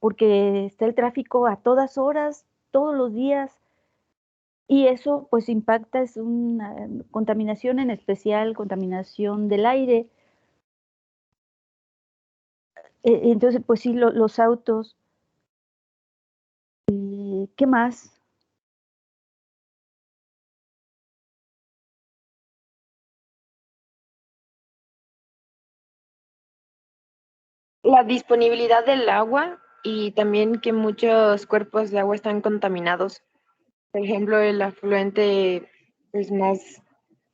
[SPEAKER 1] porque está el tráfico a todas horas, todos los días, y eso pues impacta, es una contaminación, en especial contaminación del aire. Entonces, pues sí, los autos. ¿Qué más?
[SPEAKER 6] La disponibilidad del agua y también que muchos cuerpos de agua están contaminados. Por ejemplo, el afluente pues, más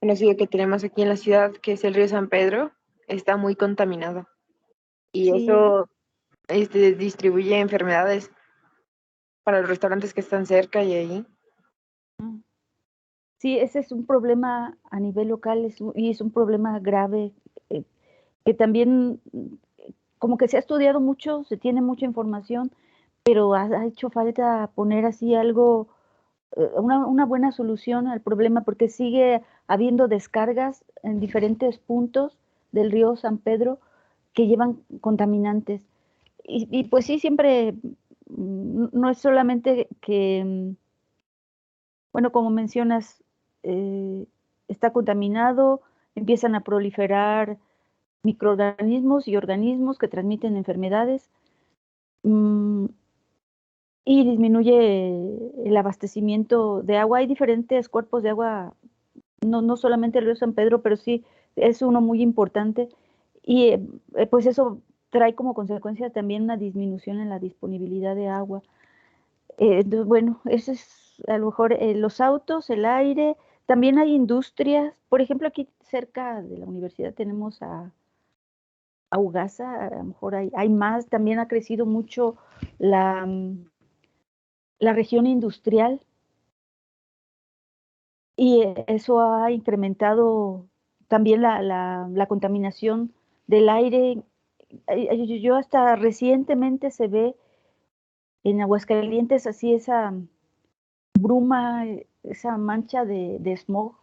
[SPEAKER 6] conocido que tenemos aquí en la ciudad, que es el río San Pedro, está muy contaminado. Y
[SPEAKER 1] Sí,
[SPEAKER 6] eso distribuye enfermedades para los restaurantes que están cerca y ahí.
[SPEAKER 1] mm, sí, ese es un problema a nivel local y es un problema grave, eh, que también como que se ha estudiado mucho, se tiene mucha información, pero ha hecho falta poner así algo, una buena solución al problema, porque sigue habiendo descargas en diferentes puntos del río San Pedro que llevan contaminantes. Y pues sí, siempre no es solamente que, bueno, como mencionas, eh, está contaminado, empiezan a proliferar microorganismos y organismos que transmiten enfermedades, mm, y disminuye el abastecimiento de agua. Hay diferentes cuerpos de agua, no solamente el río San Pedro, pero sí es uno muy importante. Y pues eso trae como consecuencia también una disminución en la disponibilidad de agua. Entonces, bueno, ese es a lo mejor los autos, el aire. También hay industrias. Por ejemplo, aquí cerca de la universidad tenemos a Ugasa, a lo mejor hay más. También ha crecido mucho la región industrial y eso ha incrementado también la contaminación del aire. Yo hasta recientemente se ve en Aguascalientes así esa bruma, esa mancha de smog,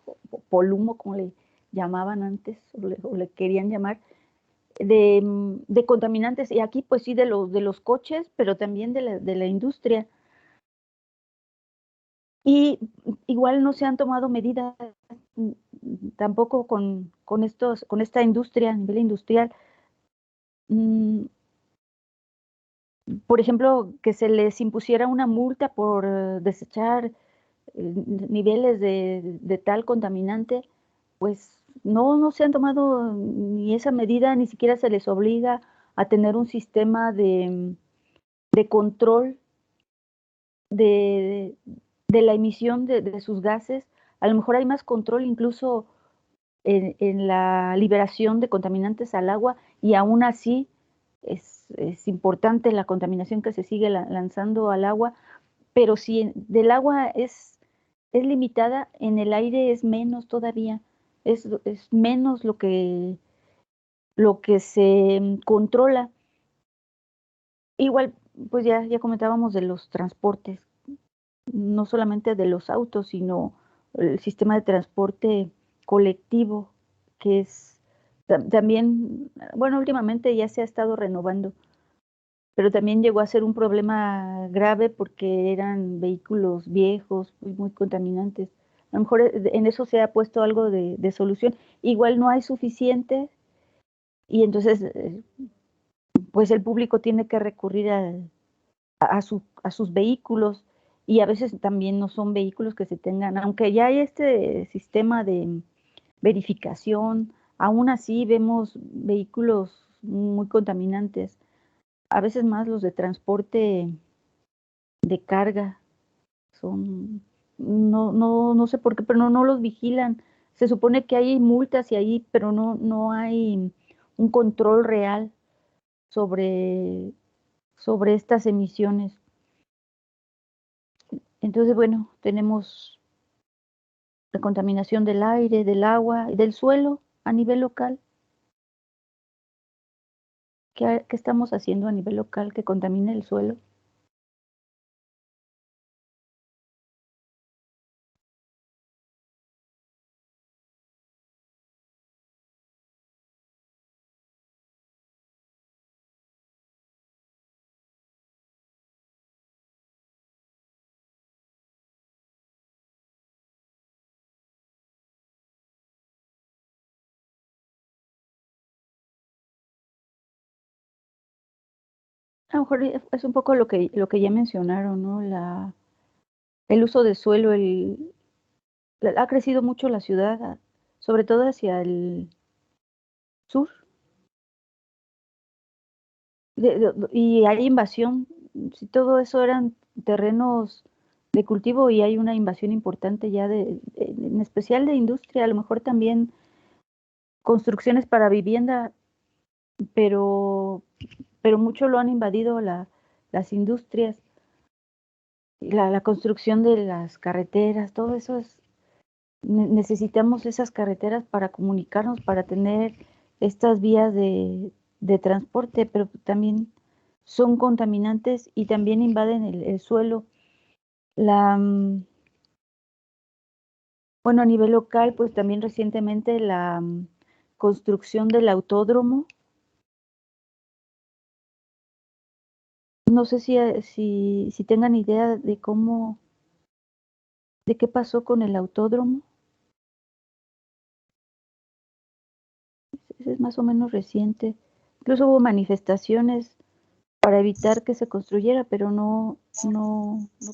[SPEAKER 1] polumo, como le llamaban antes, o le querían llamar, de contaminantes. Y aquí pues sí de los coches, pero también de la industria. Y igual no se han tomado medidas tampoco con esta industria, a nivel industrial. Mm, por ejemplo, que se les impusiera una multa por desechar niveles de tal contaminante, pues no se han tomado ni esa medida, ni siquiera se les obliga a tener un sistema de control de la emisión de sus gases. A lo mejor hay más control incluso en la liberación de contaminantes al agua, y aún así es importante la contaminación que se sigue lanzando al agua, pero si del agua es limitada, en el aire es menos todavía, es menos lo que se controla. Igual, pues ya comentábamos de los transportes, no solamente de los autos, sino el sistema de transporte colectivo, que es también, bueno, últimamente ya se ha estado renovando, pero también llegó a ser un problema grave porque eran vehículos viejos, muy contaminantes. A lo mejor en eso se ha puesto algo de solución. Igual no hay suficiente y entonces pues el público tiene que recurrir a sus vehículos, y a veces también no son vehículos que se tengan, aunque ya hay este sistema de verificación, aún así vemos vehículos muy contaminantes, a veces más los de transporte de carga, son, no sé por qué, pero no los vigilan. Se supone que hay multas y ahí, pero no hay un control real sobre estas emisiones. Entonces, bueno, tenemos la contaminación del aire, del agua y del suelo a nivel local. ¿Qué estamos haciendo a nivel local que contamine el suelo? A lo mejor es un poco lo que ya mencionaron, ¿no? El uso de suelo, ha crecido mucho la ciudad, sobre todo hacia el sur, y hay invasión. Si todo eso eran terrenos de cultivo y hay una invasión importante ya en especial de industria, a lo mejor también construcciones para vivienda, pero mucho lo han invadido las industrias, y la construcción de las carreteras, todo eso necesitamos esas carreteras para comunicarnos, para tener estas vías de transporte, pero también son contaminantes y también invaden el suelo. Bueno, a nivel local, pues también recientemente la construcción del autódromo. No sé si tengan idea de qué pasó con el autódromo. Ese es más o menos reciente. Incluso hubo manifestaciones para evitar que se construyera, pero no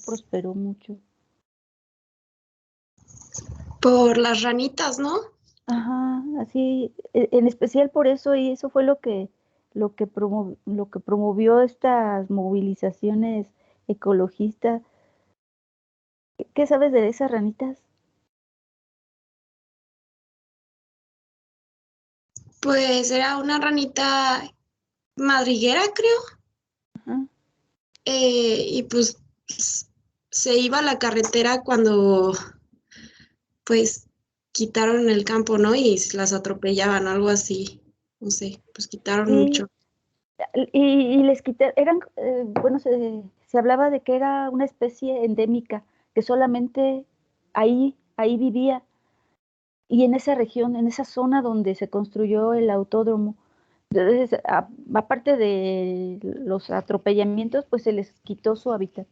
[SPEAKER 1] prosperó mucho.
[SPEAKER 8] Por las ranitas, ¿no?
[SPEAKER 1] Ajá, así, en especial por eso, y eso fue lo que promovió estas movilizaciones ecologistas. ¿Qué sabes de esas ranitas?
[SPEAKER 8] Pues era una ranita madriguera, creo.
[SPEAKER 1] Ajá.
[SPEAKER 8] Y pues se iba a la carretera cuando pues quitaron el campo, ¿no? Y las atropellaban, algo así. No sé, pues quitaron
[SPEAKER 1] Sí,
[SPEAKER 8] mucho.
[SPEAKER 1] y les quité, bueno, se hablaba de que era una especie endémica, que solamente ahí vivía, y en esa región, en esa zona donde se construyó el autódromo. Entonces, aparte de los atropellamientos, pues se les quitó su hábitat.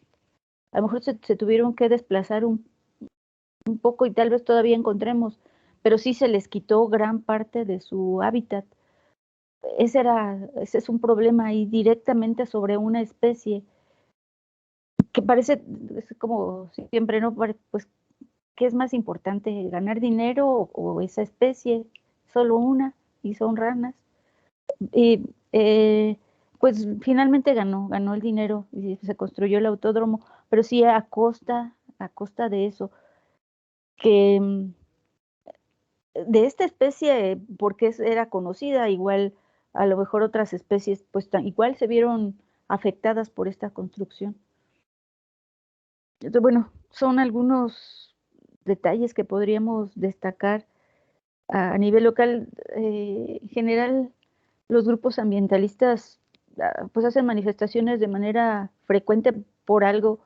[SPEAKER 1] A lo mejor se tuvieron que desplazar un poco y tal vez todavía encontremos, pero sí se les quitó gran parte de su hábitat. Ese es un problema ahí directamente sobre una especie que parece, es como siempre, ¿no? Pues, ¿qué es más importante, ganar dinero o esa especie? Solo una, y son ranas. Y pues finalmente ganó el dinero y se construyó el autódromo, pero sí a costa de eso, que de esta especie, porque era conocida, igual a lo mejor otras especies, pues igual se vieron afectadas por esta construcción. Entonces, bueno, son algunos detalles que podríamos destacar a nivel local. En general, los grupos ambientalistas pues hacen manifestaciones de manera frecuente por algo,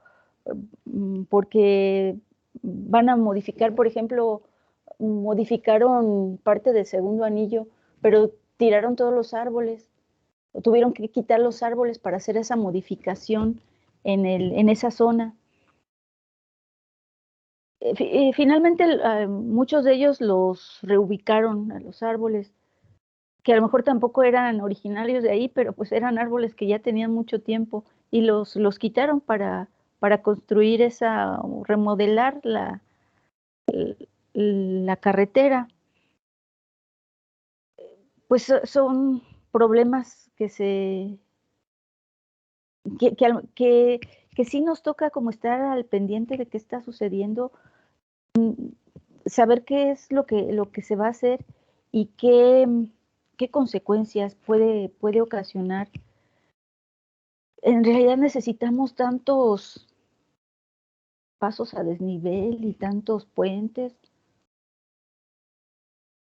[SPEAKER 1] porque van a modificar, por ejemplo, modificaron parte del segundo anillo, pero tiraron todos los árboles, o tuvieron que quitar los árboles para hacer esa modificación en esa zona. Finalmente, muchos de ellos los reubicaron a los árboles, que a lo mejor tampoco eran originarios de ahí, pero pues eran árboles que ya tenían mucho tiempo y los quitaron para construir o remodelar la carretera. Pues son problemas que sí nos toca como estar al pendiente de qué está sucediendo, saber qué es lo que se va a hacer y qué consecuencias puede ocasionar. En realidad necesitamos tantos pasos a desnivel y tantos puentes,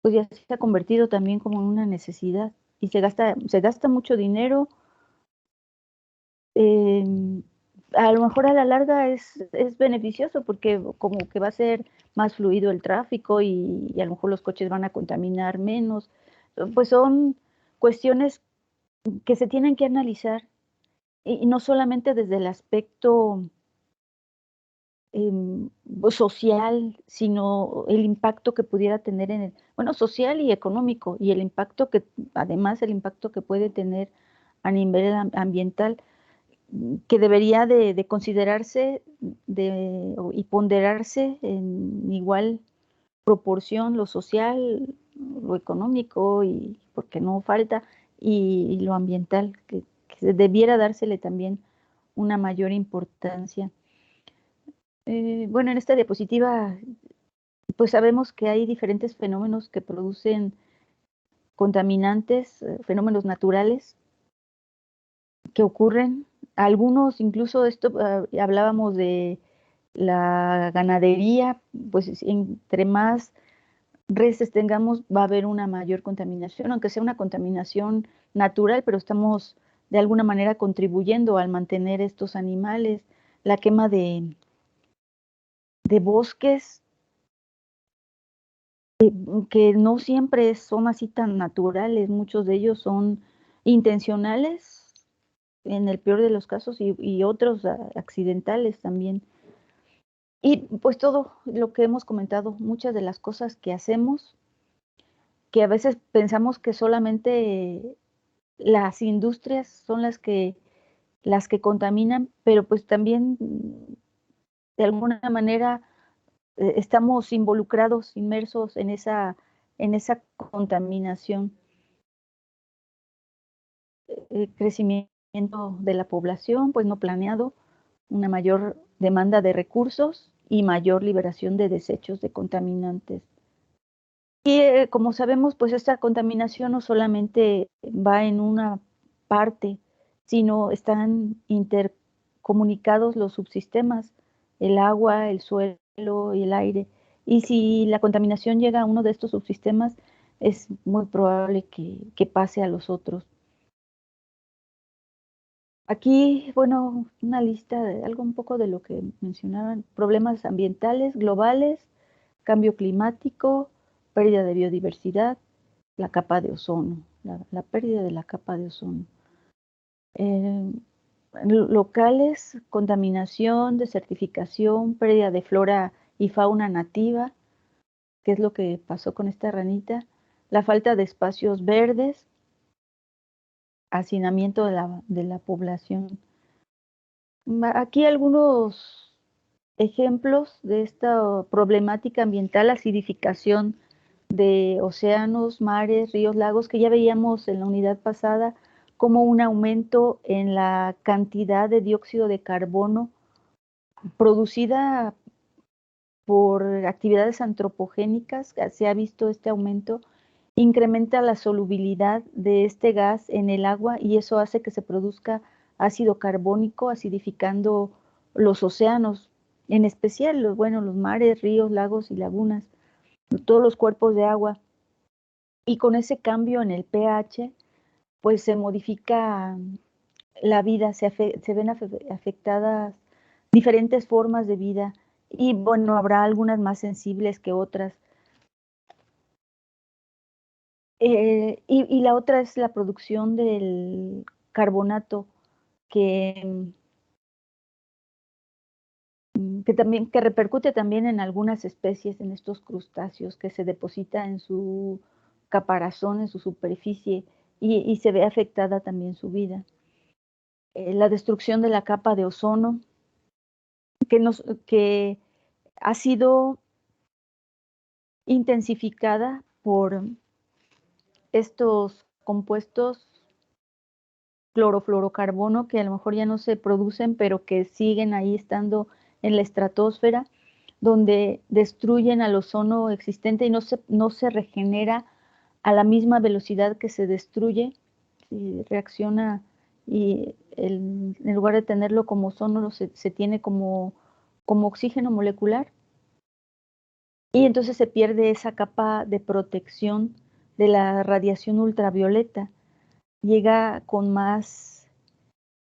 [SPEAKER 1] pues ya se ha convertido también como en una necesidad y se gasta mucho dinero. A lo mejor a la larga es beneficioso porque como que va a ser más fluido el tráfico y a lo mejor los coches van a contaminar menos. Pues son cuestiones que se tienen que analizar y no solamente desde el aspecto social, sino el impacto que pudiera tener social y económico, y además el impacto que puede tener a nivel ambiental, que debería de considerarse y ponderarse en igual proporción lo social, lo económico, y porque no falta, y lo ambiental, que debiera dársele también una mayor importancia. Bueno, en esta diapositiva, pues sabemos que hay diferentes fenómenos que producen contaminantes, fenómenos naturales que ocurren. Algunos, incluso hablábamos de la ganadería, pues entre más reses tengamos, va a haber una mayor contaminación, aunque sea una contaminación natural, pero estamos de alguna manera contribuyendo al mantener estos animales. La quema de bosques, que no siempre son así tan naturales, muchos de ellos son intencionales en el peor de los casos y otros accidentales también. Y pues todo lo que hemos comentado, muchas de las cosas que hacemos, que a veces pensamos que solamente las industrias son las que contaminan, pero pues también de alguna manera estamos involucrados, inmersos en esa contaminación. Crecimiento de la población, pues no planeado, una mayor demanda de recursos y mayor liberación de desechos de contaminantes. Y como sabemos, pues esta contaminación no solamente va en una parte, sino están intercomunicados los subsistemas, el agua, el suelo y el aire. Y si la contaminación llega a uno de estos subsistemas, es muy probable que pase a los otros. Aquí, bueno, una lista de algo un poco de lo que mencionaban: problemas ambientales globales, cambio climático, pérdida de biodiversidad, la capa de ozono, la pérdida de la capa de ozono. Locales, contaminación, desertificación, pérdida de flora y fauna nativa, que es lo que pasó con esta ranita, la falta de espacios verdes, hacinamiento de la población. Aquí algunos ejemplos de esta problemática ambiental: acidificación de océanos, mares, ríos, lagos, que ya veíamos en la unidad pasada, como un aumento en la cantidad de dióxido de carbono producida por actividades antropogénicas, se ha visto este aumento, incrementa la solubilidad de este gas en el agua y eso hace que se produzca ácido carbónico, acidificando los océanos, en especial los mares, ríos, lagos y lagunas, todos los cuerpos de agua. Y con ese cambio en el pH, pues se modifica la vida, se ven afectadas diferentes formas de vida y bueno, habrá algunas más sensibles que otras. Y la otra es la producción del carbonato que que repercute también en algunas especies, en estos crustáceos, que se deposita en su caparazón, en su superficie, y se ve afectada también su vida. La destrucción de la capa de ozono, que ha sido intensificada por estos compuestos clorofluorocarbono que a lo mejor ya no se producen, pero que siguen ahí estando en la estratosfera, donde destruyen al ozono existente y no se regenera a la misma velocidad que se destruye, reacciona y en lugar de tenerlo como ozono se tiene como oxígeno molecular y entonces se pierde esa capa de protección de la radiación ultravioleta. Llega con más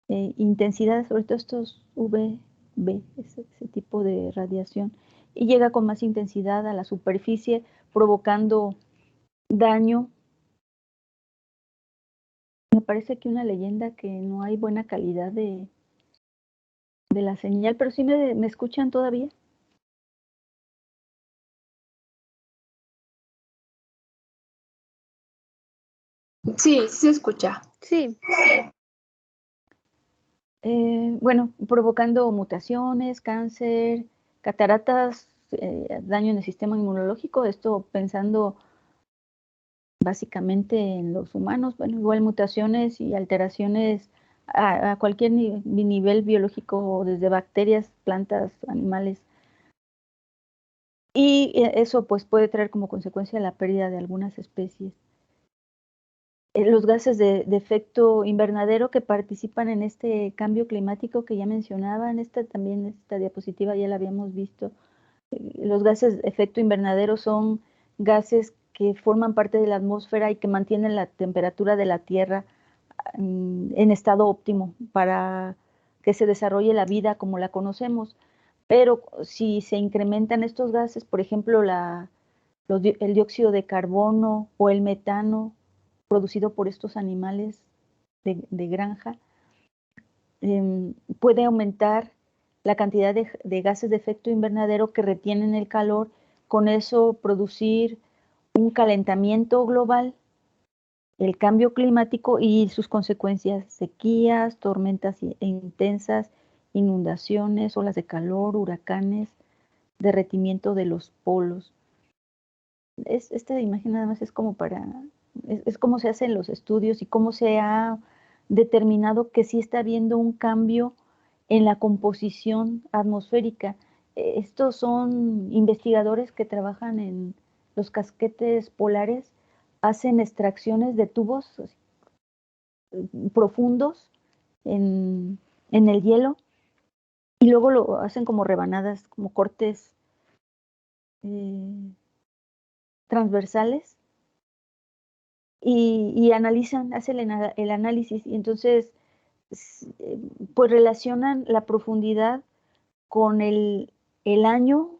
[SPEAKER 1] intensidad, sobre todo estos UVB, ese tipo de radiación, y llega con más intensidad a la superficie, provocando daño. Me parece que una leyenda que no hay buena calidad de la señal, pero sí me escuchan todavía.
[SPEAKER 2] Sí, sí se escucha.
[SPEAKER 1] Sí. Bueno, provocando mutaciones, cáncer, cataratas, daño en el sistema inmunológico, esto pensando básicamente en los humanos, bueno, igual mutaciones y alteraciones a cualquier nivel biológico, desde bacterias, plantas, animales. Y eso pues puede traer como consecuencia la pérdida de algunas especies. Los gases de efecto invernadero que participan en este cambio climático que ya mencionaba, también esta diapositiva ya la habíamos visto. Los gases de efecto invernadero son gases que forman parte de la atmósfera y que mantienen la temperatura de la Tierra en estado óptimo para que se desarrolle la vida como la conocemos. Pero si se incrementan estos gases, por ejemplo, el dióxido de carbono o el metano producido por estos animales de granja, puede aumentar la cantidad de gases de efecto invernadero que retienen el calor, con eso producir un calentamiento global, el cambio climático y sus consecuencias, sequías, tormentas intensas, inundaciones, olas de calor, huracanes, derretimiento de los polos. Esta imagen nada más es como es cómo se hacen los estudios y cómo se ha determinado que sí está habiendo un cambio en la composición atmosférica. Estos son investigadores que trabajan en los casquetes polares, hacen extracciones de tubos profundos en el hielo y luego lo hacen como rebanadas, como cortes transversales y analizan, hacen el análisis y entonces pues relacionan la profundidad con el año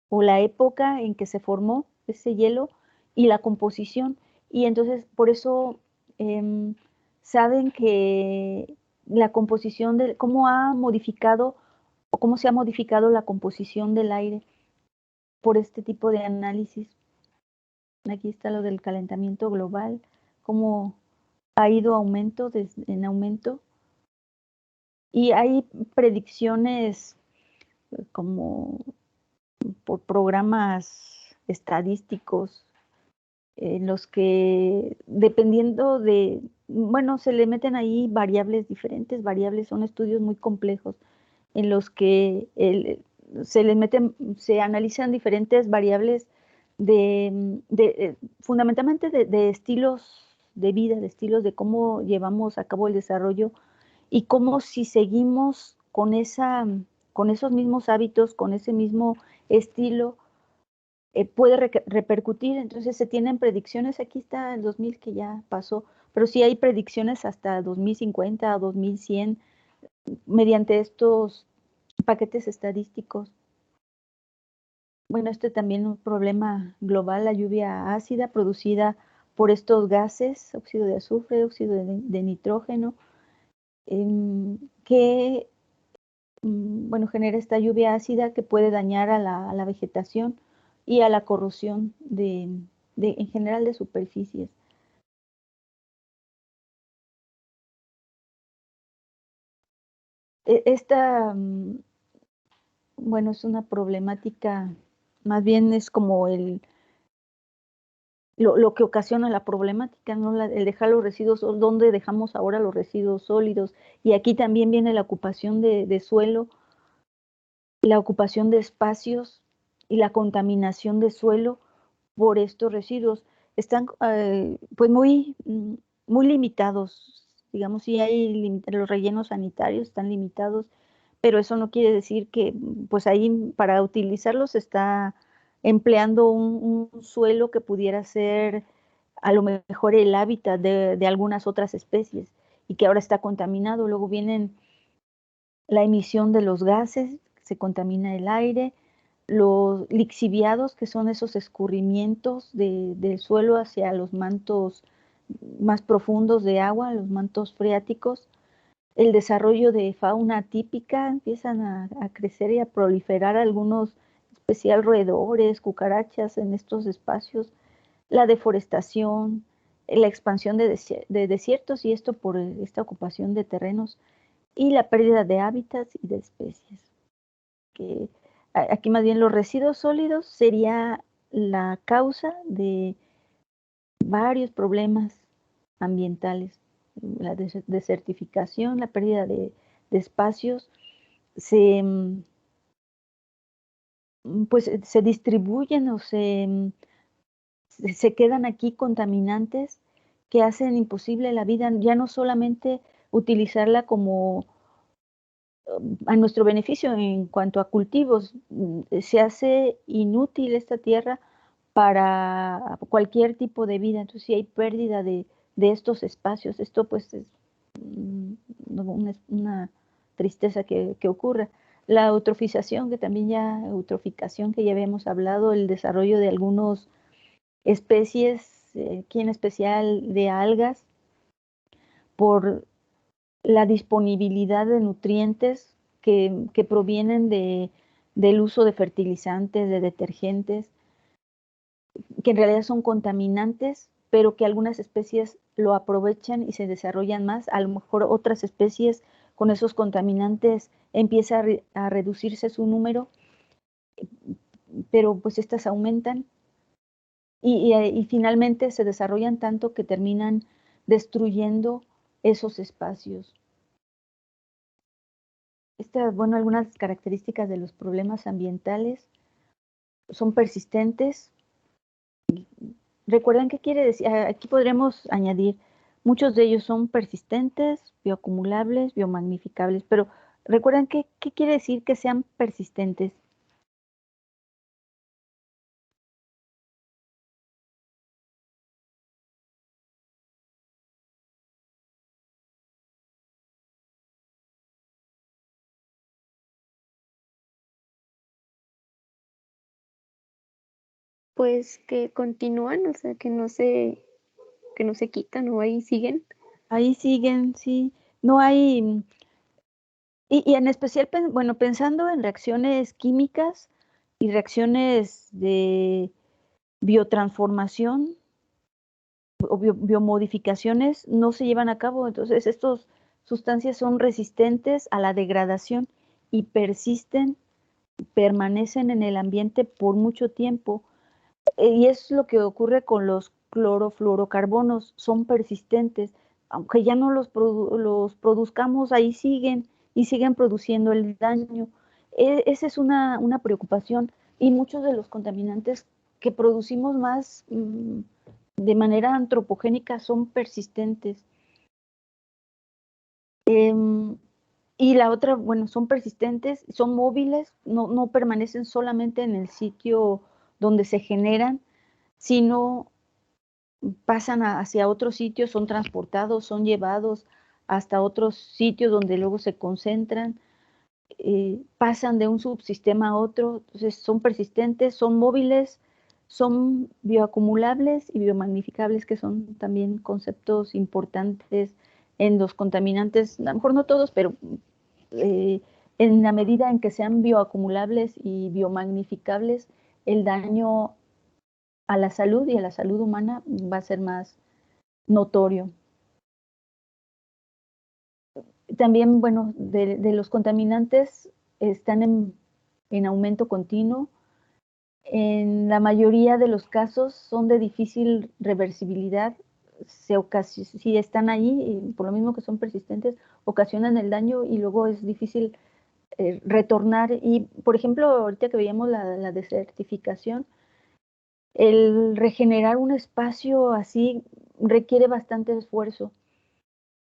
[SPEAKER 1] o la época en que se formó ese hielo y la composición. Y entonces por eso saben que la composición cómo ha modificado o cómo se ha modificado la composición del aire por este tipo de análisis. Aquí está lo del calentamiento global, cómo ha ido en aumento. Y hay predicciones como por programas estadísticos en los que dependiendo se le meten ahí variables diferentes, variables, son estudios muy complejos en los que se analizan diferentes variables fundamentalmente de estilos de vida, de estilos de cómo llevamos a cabo el desarrollo y cómo si seguimos con esos mismos hábitos, con ese mismo estilo, puede repercutir. Entonces se tienen predicciones, aquí está el 2000 que ya pasó, pero sí hay predicciones hasta 2050 o 2100 mediante estos paquetes estadísticos. Bueno, este también es un problema global, la lluvia ácida producida por estos gases, óxido de azufre, óxido de nitrógeno, que bueno, genera esta lluvia ácida que puede dañar a la vegetación y a la corrosión en general de superficies. Esta, bueno, es una problemática, más bien es como lo que ocasiona la problemática, ¿no? El dejar los residuos, ¿dónde dejamos ahora los residuos sólidos? Y aquí también viene la ocupación de suelo, la ocupación de espacios y la contaminación de suelo por estos residuos. Están pues muy limitados, digamos, sí hay los rellenos sanitarios están limitados, pero eso no quiere decir que pues ahí para utilizarlos se está empleando un suelo que pudiera ser a lo mejor el hábitat de algunas otras especies y que ahora está contaminado. Luego vienen la emisión de los gases, se contamina el aire, los lixiviados, que son esos escurrimientos del suelo hacia los mantos más profundos de agua, los mantos freáticos, el desarrollo de fauna típica, empiezan a crecer y a proliferar algunos especial roedores, cucarachas en estos espacios, la deforestación, la expansión de desiertos y esto por esta ocupación de terrenos y la pérdida de hábitats y de especies. Que aquí más bien los residuos sólidos sería la causa de varios problemas ambientales, la desertificación, la pérdida de espacios, pues se distribuyen o se quedan aquí contaminantes que hacen imposible la vida, ya no solamente utilizarla como a nuestro beneficio en cuanto a cultivos, se hace inútil esta tierra para cualquier tipo de vida, entonces si hay pérdida de estos espacios, esto pues es una tristeza que ocurra. La eutrofización, eutroficación que ya habíamos hablado, el desarrollo de algunas especies, aquí en especial de algas, por la disponibilidad de nutrientes que provienen del uso de fertilizantes, de detergentes, que en realidad son contaminantes, pero que algunas especies lo aprovechan y se desarrollan más. A lo mejor otras especies con esos contaminantes empieza a reducirse su número, pero pues estas aumentan y finalmente se desarrollan tanto que terminan destruyendo esos espacios. Bueno, algunas características de los problemas ambientales son persistentes. Recuerden qué quiere decir, aquí podremos añadir, muchos de ellos son persistentes, bioacumulables, biomagnificables, pero recuerden qué quiere decir que sean persistentes.
[SPEAKER 9] Pues que continúan, o sea, que no se quitan o ahí siguen.
[SPEAKER 1] Ahí siguen, sí. No hay, y en especial, bueno, pensando en reacciones químicas y reacciones de biotransformación o biomodificaciones no se llevan a cabo. Entonces, estas sustancias son resistentes a la degradación y permanecen en el ambiente por mucho tiempo. Y es lo que ocurre con los clorofluorocarbonos, son persistentes. Aunque ya no los produzcamos, ahí siguen y siguen produciendo el daño. esa es una preocupación, y muchos de los contaminantes que producimos más de manera antropogénica son persistentes. Y la otra, bueno, son persistentes, son móviles, no permanecen solamente en el sitio donde se generan, sino pasan hacia otros sitios, son transportados, son llevados hasta otros sitios donde luego se concentran, pasan de un subsistema a otro, entonces son persistentes, son móviles, son bioacumulables y biomagnificables, que son también conceptos importantes en los contaminantes, a lo mejor no todos, pero en la medida en que sean bioacumulables y biomagnificables, el daño a la salud y a la salud humana va a ser más notorio. También, bueno, de los contaminantes están en aumento continuo. En la mayoría de los casos son de difícil reversibilidad. Si están ahí, por lo mismo que son persistentes, ocasionan el daño y luego es difícil retornar. Y, por ejemplo, ahorita que veíamos la desertificación, el regenerar un espacio así requiere bastante esfuerzo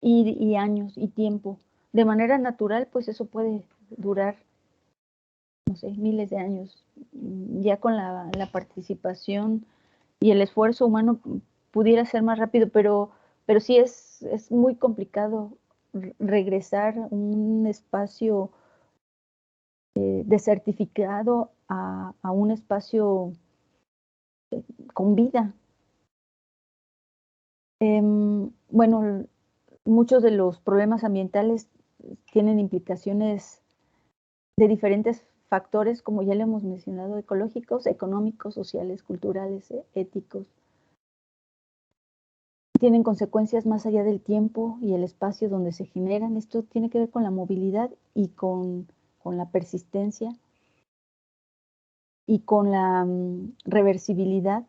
[SPEAKER 1] y años y tiempo. De manera natural, pues eso puede durar, no sé, miles de años. Ya con la participación y el esfuerzo humano pudiera ser más rápido, pero sí es muy complicado regresar un espacio desertificado a un espacio con vida. Bueno, muchos de los problemas ambientales tienen implicaciones de diferentes factores, como ya le hemos mencionado, ecológicos, económicos, sociales, culturales, éticos. Tienen consecuencias más allá del tiempo y el espacio donde se generan. Esto tiene que ver con la movilidad y con la persistencia y con la reversibilidad.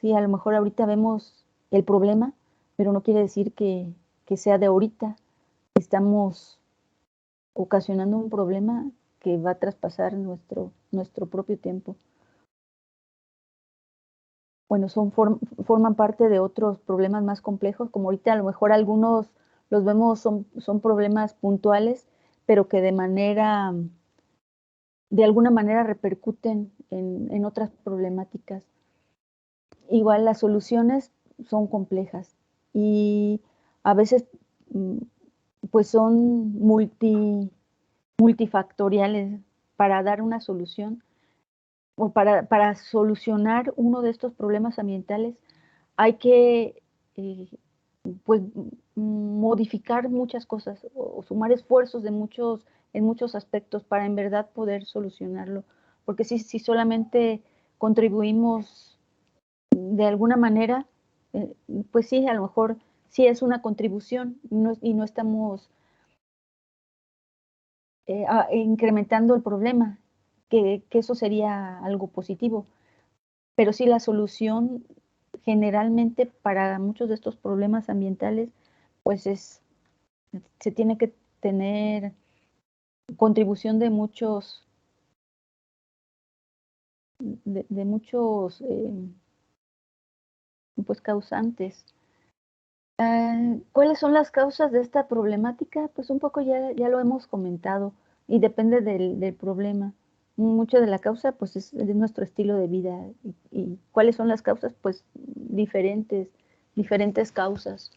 [SPEAKER 1] Sí, a lo mejor ahorita vemos el problema, pero no quiere decir que sea de ahorita. Estamos ocasionando un problema que va a traspasar nuestro propio tiempo. Bueno, forman parte de otros problemas más complejos, como ahorita a lo mejor algunos los vemos, son problemas puntuales, pero que de alguna manera repercuten en otras problemáticas. Igual las soluciones son complejas y a veces pues son multifactoriales. Para dar una solución o para solucionar uno de estos problemas ambientales hay que pues modificar muchas cosas o sumar esfuerzos en muchos aspectos para en verdad poder solucionarlo. Porque si solamente contribuimos de alguna manera, pues sí, a lo mejor sí es una contribución y no estamos incrementando el problema, que eso sería algo positivo. Pero sí, la solución generalmente para muchos de estos problemas ambientales, pues se tiene que tener contribución de muchos pues causantes. ¿Cuáles son las causas de esta problemática? Pues un poco ya lo hemos comentado y depende del problema. Mucho de la causa pues es de nuestro estilo de vida y ¿cuáles son las causas? Pues diferentes causas.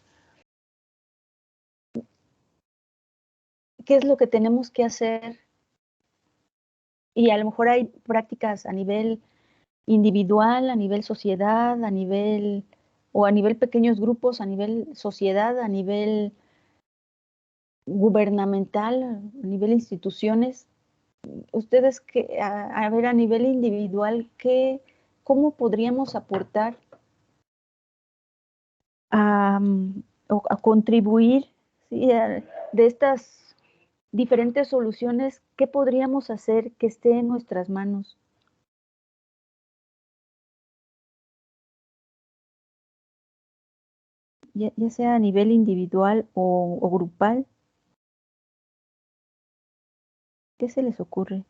[SPEAKER 1] ¿Qué es lo que tenemos que hacer? Y a lo mejor hay prácticas a nivel individual, a nivel sociedad, a nivel pequeños grupos, a nivel sociedad, a nivel gubernamental, a nivel instituciones. Ustedes, a ver, a nivel individual, ¿cómo podríamos aportar o a contribuir, ¿sí? De estas diferentes soluciones, ¿qué podríamos hacer que esté en nuestras manos? Ya sea a nivel individual o grupal. ¿Qué se les ocurre?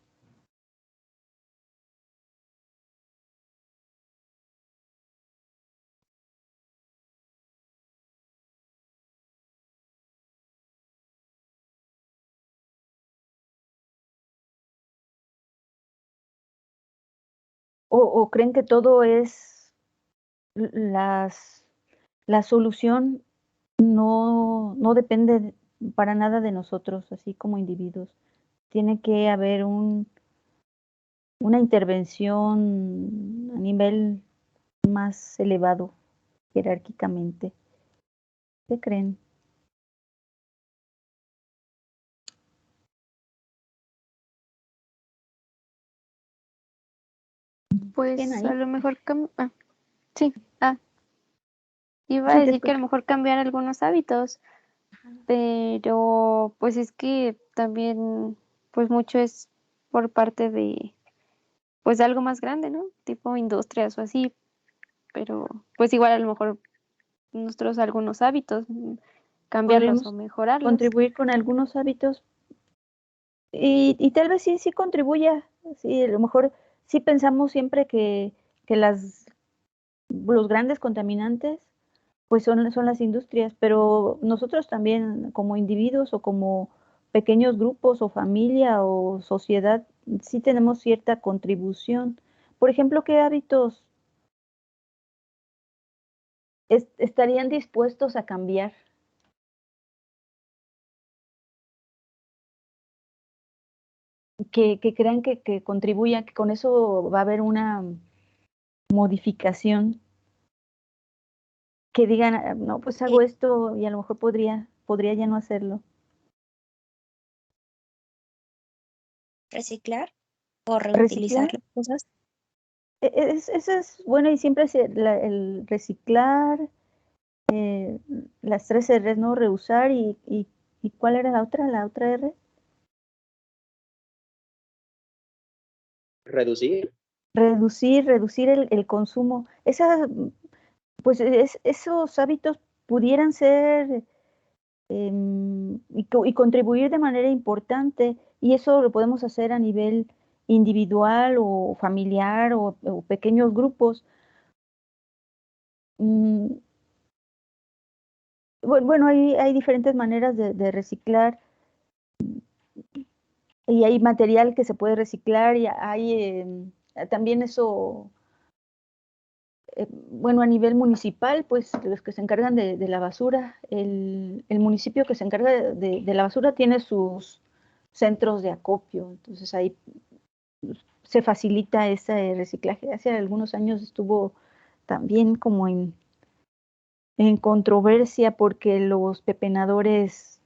[SPEAKER 1] ¿O creen que todo es la solución no depende para nada de nosotros, así como individuos? Tiene que haber una intervención a nivel más elevado jerárquicamente. ¿Qué creen? ¿Quién
[SPEAKER 9] Pues
[SPEAKER 1] ahí?
[SPEAKER 9] a lo mejor, sí, iba a
[SPEAKER 1] Sí, te
[SPEAKER 9] decir que a lo
[SPEAKER 1] escucho.
[SPEAKER 9] mejor cambiar algunos hábitos, pero pues es que también, pues mucho es por parte de, pues de algo más grande, ¿no? Tipo industrias o así, pero pues igual a lo mejor nuestros algunos hábitos, cambiarlos o
[SPEAKER 1] Podríamos
[SPEAKER 9] mejorarlos.
[SPEAKER 1] contribuir con algunos hábitos y tal vez sí contribuya. Sí, a lo mejor sí pensamos siempre que los grandes contaminantes pues son las industrias, pero nosotros también como individuos o como pequeños grupos o familia o sociedad, sí tenemos cierta contribución. Por ejemplo, ¿qué hábitos estarían dispuestos a cambiar? Que crean que contribuyan, que con eso va a haber una modificación, que digan, "Ah, no, pues
[SPEAKER 4] Eh,
[SPEAKER 1] hago esto y a lo mejor podría ya no hacerlo".
[SPEAKER 4] reciclar o reutilizar
[SPEAKER 1] Reciclar,
[SPEAKER 4] las cosas.
[SPEAKER 1] eso es bueno y siempre el reciclar, las tres R's, ¿no? Reusar y ¿cuál era la otra R?
[SPEAKER 10] Reducir.
[SPEAKER 1] Reducir el consumo. Pues esos hábitos pudieran ser y contribuir de manera importante, y eso lo podemos hacer a nivel individual o familiar o pequeños grupos. Mm, bueno, hay diferentes maneras de reciclar y hay material que se puede reciclar y hay también eso, bueno, a nivel municipal, pues los que se encargan de la basura, el municipio que se encarga de la basura tiene sus centros de acopio, entonces ahí se facilita ese reciclaje. Hace algunos años estuvo también como en controversia porque los pepenadores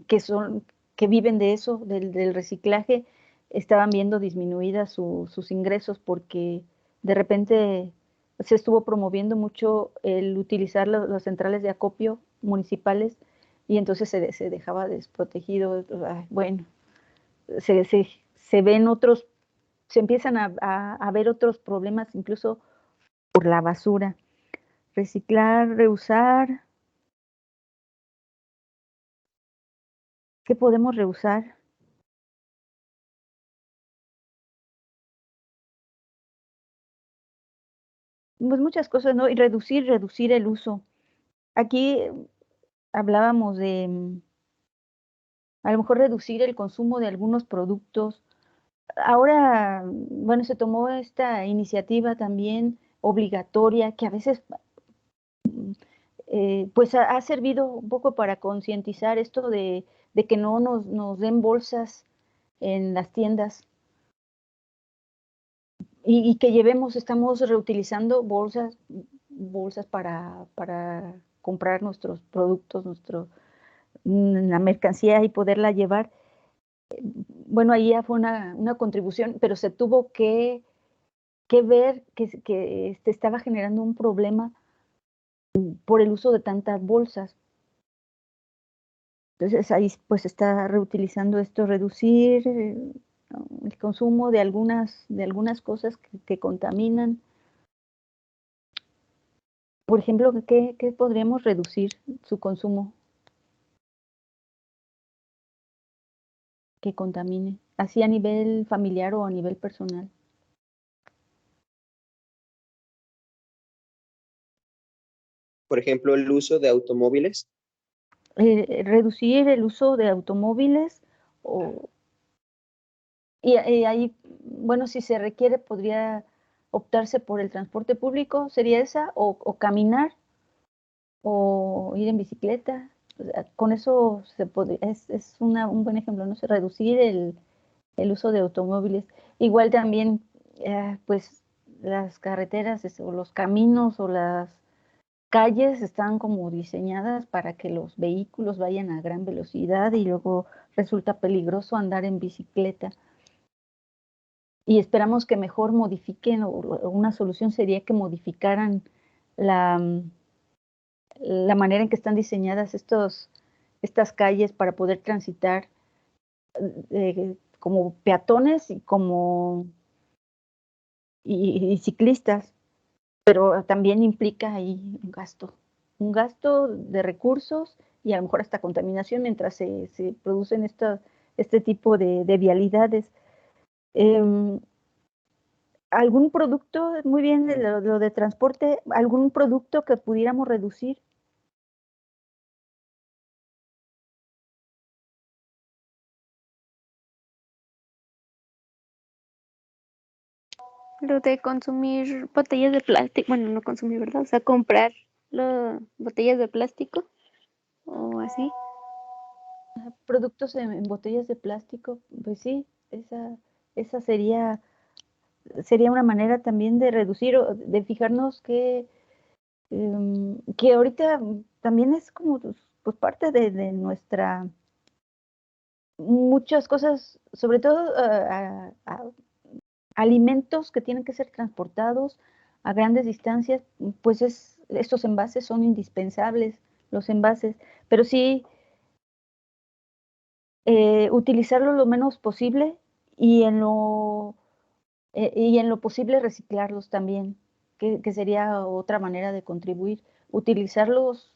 [SPEAKER 1] que son, que viven de eso, del reciclaje, estaban viendo disminuidas sus ingresos porque de repente se estuvo promoviendo mucho el utilizar las centrales de acopio municipales y entonces se dejaba desprotegido. Ay, bueno, se ven otros, se empiezan a ver otros problemas incluso por la basura. Reciclar, reusar, ¿qué podemos reusar? Pues muchas cosas, ¿no? Y reducir el uso. Aquí hablábamos de a lo mejor reducir el consumo de algunos productos. Ahora, bueno, se tomó esta iniciativa también obligatoria que a veces pues ha servido un poco para concientizar esto de que no nos den bolsas en las tiendas y que llevemos, estamos reutilizando bolsas para comprar nuestros productos, la mercancía y poderla llevar. Bueno, ahí ya fue una contribución, pero se tuvo que ver que estaba generando un problema por el uso de tantas bolsas. Entonces ahí pues se está reutilizando esto, reducir el consumo de algunas cosas que contaminan. Por ejemplo, ¿qué podríamos reducir su consumo? que contamine, así a nivel familiar o a nivel personal.
[SPEAKER 10] Por ejemplo, el uso de automóviles.
[SPEAKER 1] Reducir el uso de automóviles y ahí, bueno, si se requiere, podría optarse por el transporte público, sería esa, o caminar, o ir en bicicleta. O sea, con eso es un buen ejemplo, ¿no? Reducir el uso de automóviles. Igual también, pues, las carreteras o los caminos o las calles están como diseñadas para que los vehículos vayan a gran velocidad y luego resulta peligroso andar en bicicleta. Y esperamos que mejor modifiquen, o una solución sería que modificaran la manera en que están diseñadas estas calles para poder transitar como peatones y ciclistas, pero también implica ahí un gasto de recursos y a lo mejor hasta contaminación mientras se producen este tipo de vialidades. ¿Algún producto, muy bien, lo de transporte, algún producto que pudiéramos reducir?
[SPEAKER 9] Lo de consumir botellas de plástico, bueno, no consumir, ¿verdad? O sea, comprar botellas de plástico o así.
[SPEAKER 1] Productos en botellas de plástico, pues sí, esa sería una manera también de reducir o de fijarnos que ahorita también es como pues parte de nuestra, muchas cosas, sobre todo alimentos que tienen que ser transportados a grandes distancias, pues estos envases son indispensables, los envases, pero sí utilizarlo lo menos posible y en lo posible reciclarlos también, que sería otra manera de contribuir. Utilizarlos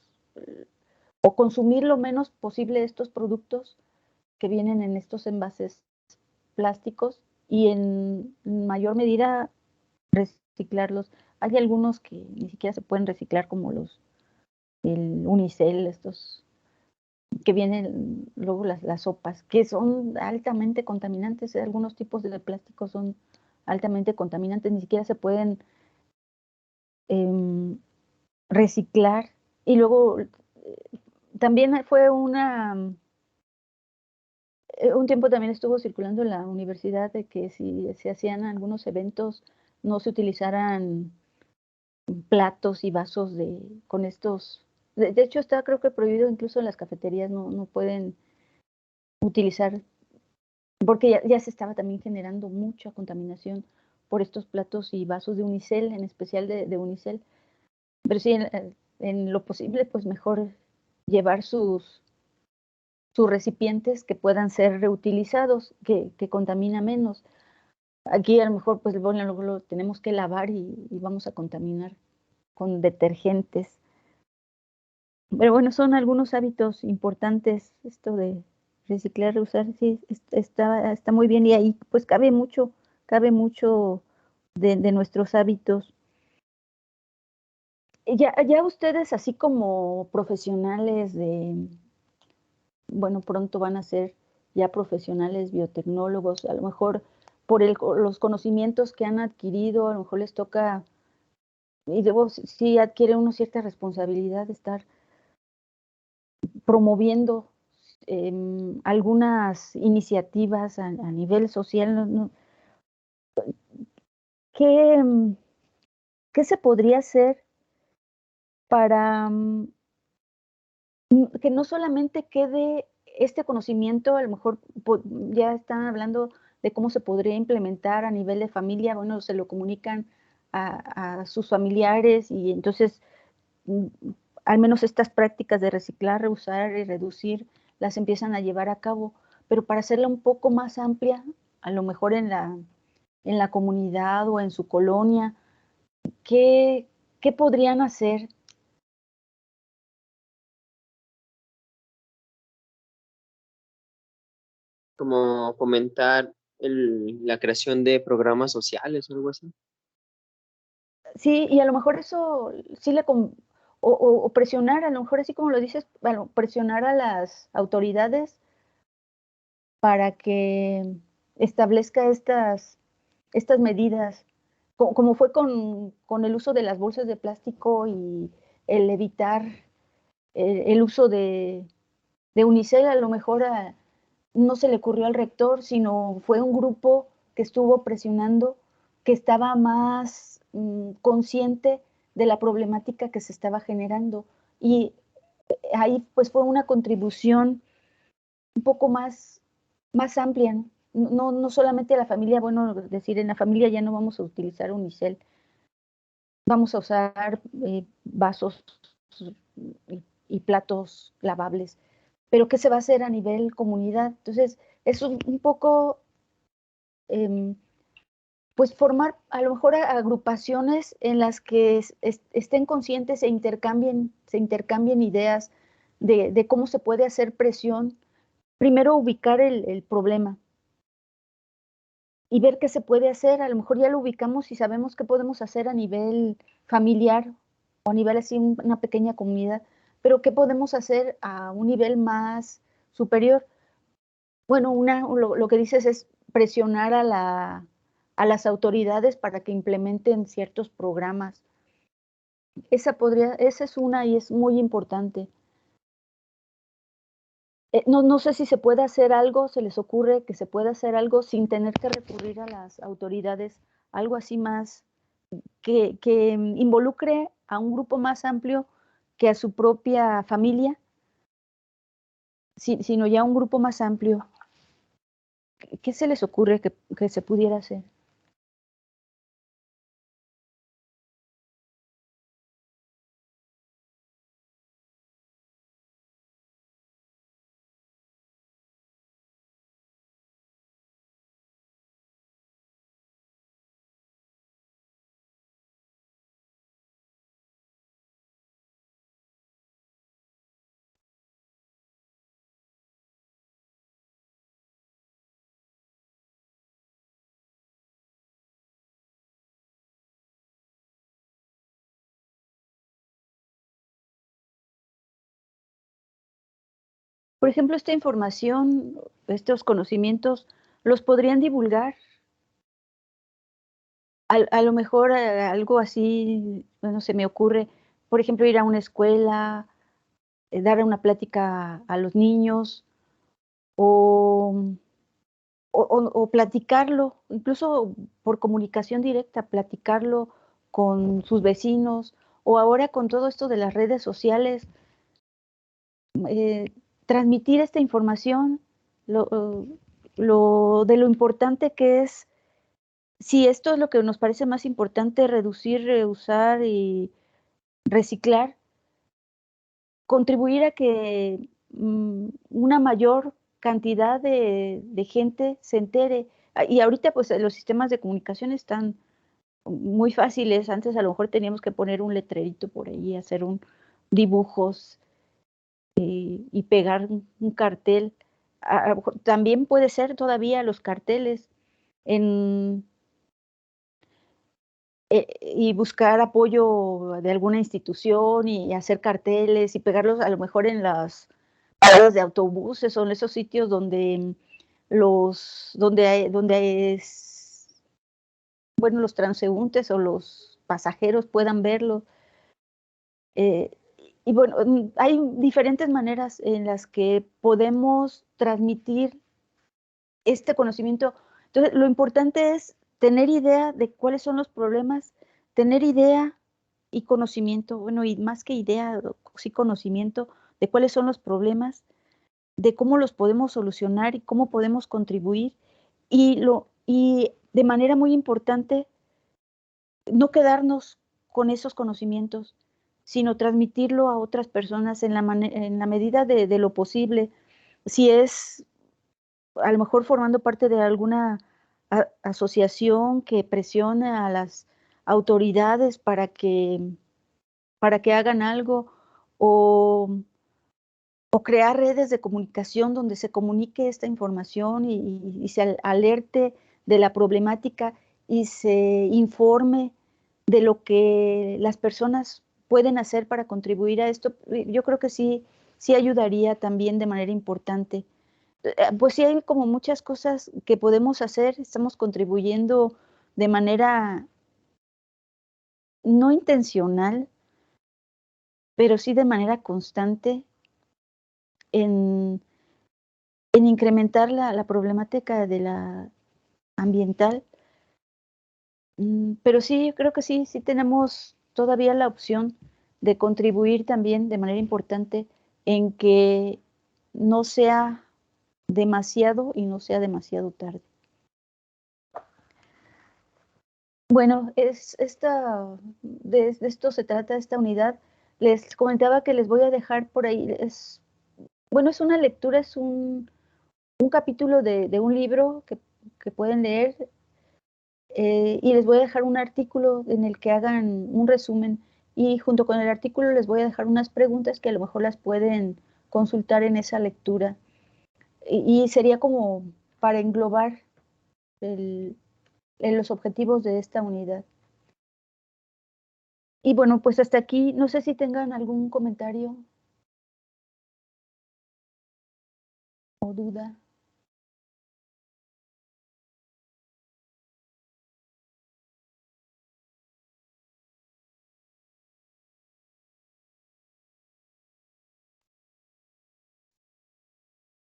[SPEAKER 1] o consumir lo menos posible estos productos que vienen en estos envases plásticos y en mayor medida reciclarlos. Hay algunos que ni siquiera se pueden reciclar, como el unicel, estos que vienen luego las sopas, que son altamente contaminantes. Algunos tipos de plásticos son altamente contaminantes, ni siquiera se pueden reciclar. Y luego también fue un tiempo también estuvo circulando en la universidad de que si se hacían algunos eventos, no se utilizaran platos y vasos con estos. De hecho, está creo que prohibido incluso en las cafeterías, no pueden utilizar, porque ya se estaba también generando mucha contaminación por estos platos y vasos de unicel, en especial de unicel. Pero sí, en lo posible, pues mejor llevar sus recipientes que puedan ser reutilizados, que contamina menos. Aquí a lo mejor, pues bueno, luego lo tenemos que lavar y vamos a contaminar con detergentes. Pero bueno, son algunos hábitos importantes, esto de reciclar, reusar, sí, está muy bien y ahí pues cabe mucho de nuestros hábitos. Ya ustedes, así como profesionales bueno, pronto van a ser ya profesionales biotecnólogos, a lo mejor por los conocimientos que han adquirido, a lo mejor les toca, y luego sí adquiere uno cierta responsabilidad de estar promoviendo algunas iniciativas a nivel social. ¿Qué, qué se podría hacer para que no solamente quede este conocimiento? A lo mejor ya están hablando de cómo se podría implementar a nivel de familia, bueno, se lo comunican a sus familiares y entonces al menos estas prácticas de reciclar, reusar y reducir las empiezan a llevar a cabo, pero para hacerla un poco más amplia, a lo mejor en la comunidad o en su colonia, ¿qué podrían hacer?
[SPEAKER 10] como fomentar la creación de programas sociales o algo así.
[SPEAKER 1] Sí, y a lo mejor eso sí o presionar, a lo mejor así como lo dices, bueno, presionar a las autoridades para que establezca estas medidas, como fue con el uso de las bolsas de plástico y el evitar el uso de unicel. A lo mejor no se le ocurrió al rector, sino fue un grupo que estuvo presionando, que estaba más consciente de la problemática que se estaba generando. Y ahí pues fue una contribución un poco más amplia, ¿no? No solamente a la familia, bueno, decir, en la familia ya no vamos a utilizar unicel, vamos a usar vasos y platos lavables, pero ¿qué se va a hacer a nivel comunidad? Entonces, es un poco, pues formar a lo mejor agrupaciones en las que estén conscientes e se intercambien ideas de cómo se puede hacer presión. Primero ubicar el problema y ver qué se puede hacer. A lo mejor ya lo ubicamos y sabemos qué podemos hacer a nivel familiar o a nivel así, una pequeña comunidad, pero qué podemos hacer a un nivel más superior. Bueno, lo que dices es presionar a las autoridades para que implementen ciertos programas. Esa es una y es muy importante. No sé si se puede hacer algo, se les ocurre que se pueda hacer algo sin tener que recurrir a las autoridades, algo así más que involucre a un grupo más amplio que a su propia familia, sino ya un grupo más amplio. ¿Qué se les ocurre que se pudiera hacer? Por ejemplo, esta información, estos conocimientos, los podrían divulgar. A lo mejor algo así, bueno, se me ocurre, por ejemplo, ir a una escuela, dar una plática a los niños o, o platicarlo, incluso por comunicación directa, platicarlo con sus vecinos o ahora con todo esto de las redes sociales, transmitir esta información, de lo importante que es. Si esto es lo que nos parece más importante, reducir, reusar y reciclar, contribuir a que una mayor cantidad de gente se entere. Y ahorita pues los sistemas de comunicación están muy fáciles. Antes a lo mejor teníamos que poner un letrerito por ahí, hacer dibujos y pegar un cartel. A lo mejor también puede ser todavía los carteles en y buscar apoyo de alguna institución y hacer carteles y pegarlos a lo mejor en las paradas de autobuses o en esos sitios donde bueno, los transeúntes o los pasajeros puedan verlo. Eh, y bueno, hay diferentes maneras en las que podemos transmitir este conocimiento. Entonces, lo importante es tener idea de cuáles son los problemas, tener idea y conocimiento, bueno, y más que idea, sí conocimiento de cuáles son los problemas, de cómo los podemos solucionar y cómo podemos contribuir. Y de manera muy importante, no quedarnos con esos conocimientos, sino transmitirlo a otras personas en la medida de lo posible. Si es a lo mejor formando parte de alguna asociación que presione a las autoridades para que hagan algo o o crear redes de comunicación donde se comunique esta información y se alerte de la problemática y se informe de lo que las personas pueden hacer para contribuir a esto. Yo creo que sí ayudaría también de manera importante. Pues sí hay como muchas cosas que podemos hacer, estamos contribuyendo de manera no intencional, pero sí de manera constante en incrementar la problemática de la ambiental. Pero sí, creo que sí tenemos todavía la opción de contribuir también de manera importante en que no sea demasiado y no sea demasiado tarde. Bueno, de esto se trata esta unidad. Les comentaba que les voy a dejar por ahí, es una lectura, es un capítulo de un libro que pueden leer, y les voy a dejar un artículo en el que hagan un resumen, y junto con el artículo les voy a dejar unas preguntas que a lo mejor las pueden consultar en esa lectura, y sería como para englobar los objetivos de esta unidad. Y bueno, pues hasta aquí, no sé si tengan algún comentario o duda.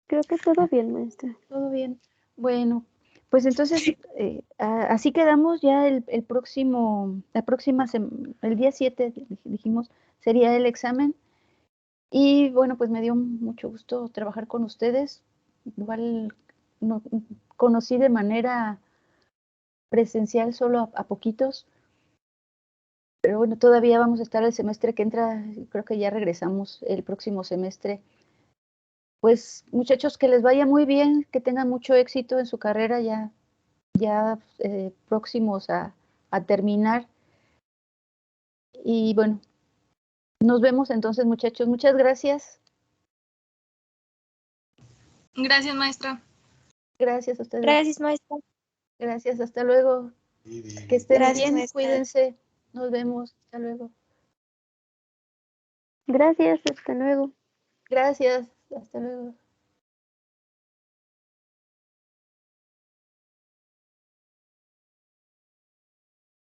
[SPEAKER 9] Creo que todo bien, maestra.
[SPEAKER 1] Todo bien. Bueno, pues entonces así quedamos ya el día 7, dijimos, sería el examen. Y bueno, pues me dio mucho gusto trabajar con ustedes. Igual no, conocí de manera presencial solo a poquitos, pero bueno, todavía vamos a estar el semestre que entra, creo que ya regresamos el próximo semestre. Pues muchachos, que les vaya muy bien, que tengan mucho éxito en su carrera ya próximos a terminar. Y bueno, nos vemos entonces, muchachos. Muchas gracias.
[SPEAKER 3] Gracias, maestra.
[SPEAKER 1] Gracias a ustedes.
[SPEAKER 4] Gracias, maestra.
[SPEAKER 1] Gracias, hasta luego. Que estén
[SPEAKER 4] Gracias,
[SPEAKER 1] bien,
[SPEAKER 4] maestra.
[SPEAKER 1] cuídense. Nos vemos, hasta luego.
[SPEAKER 9] Gracias, hasta luego.
[SPEAKER 1] Gracias, hasta luego.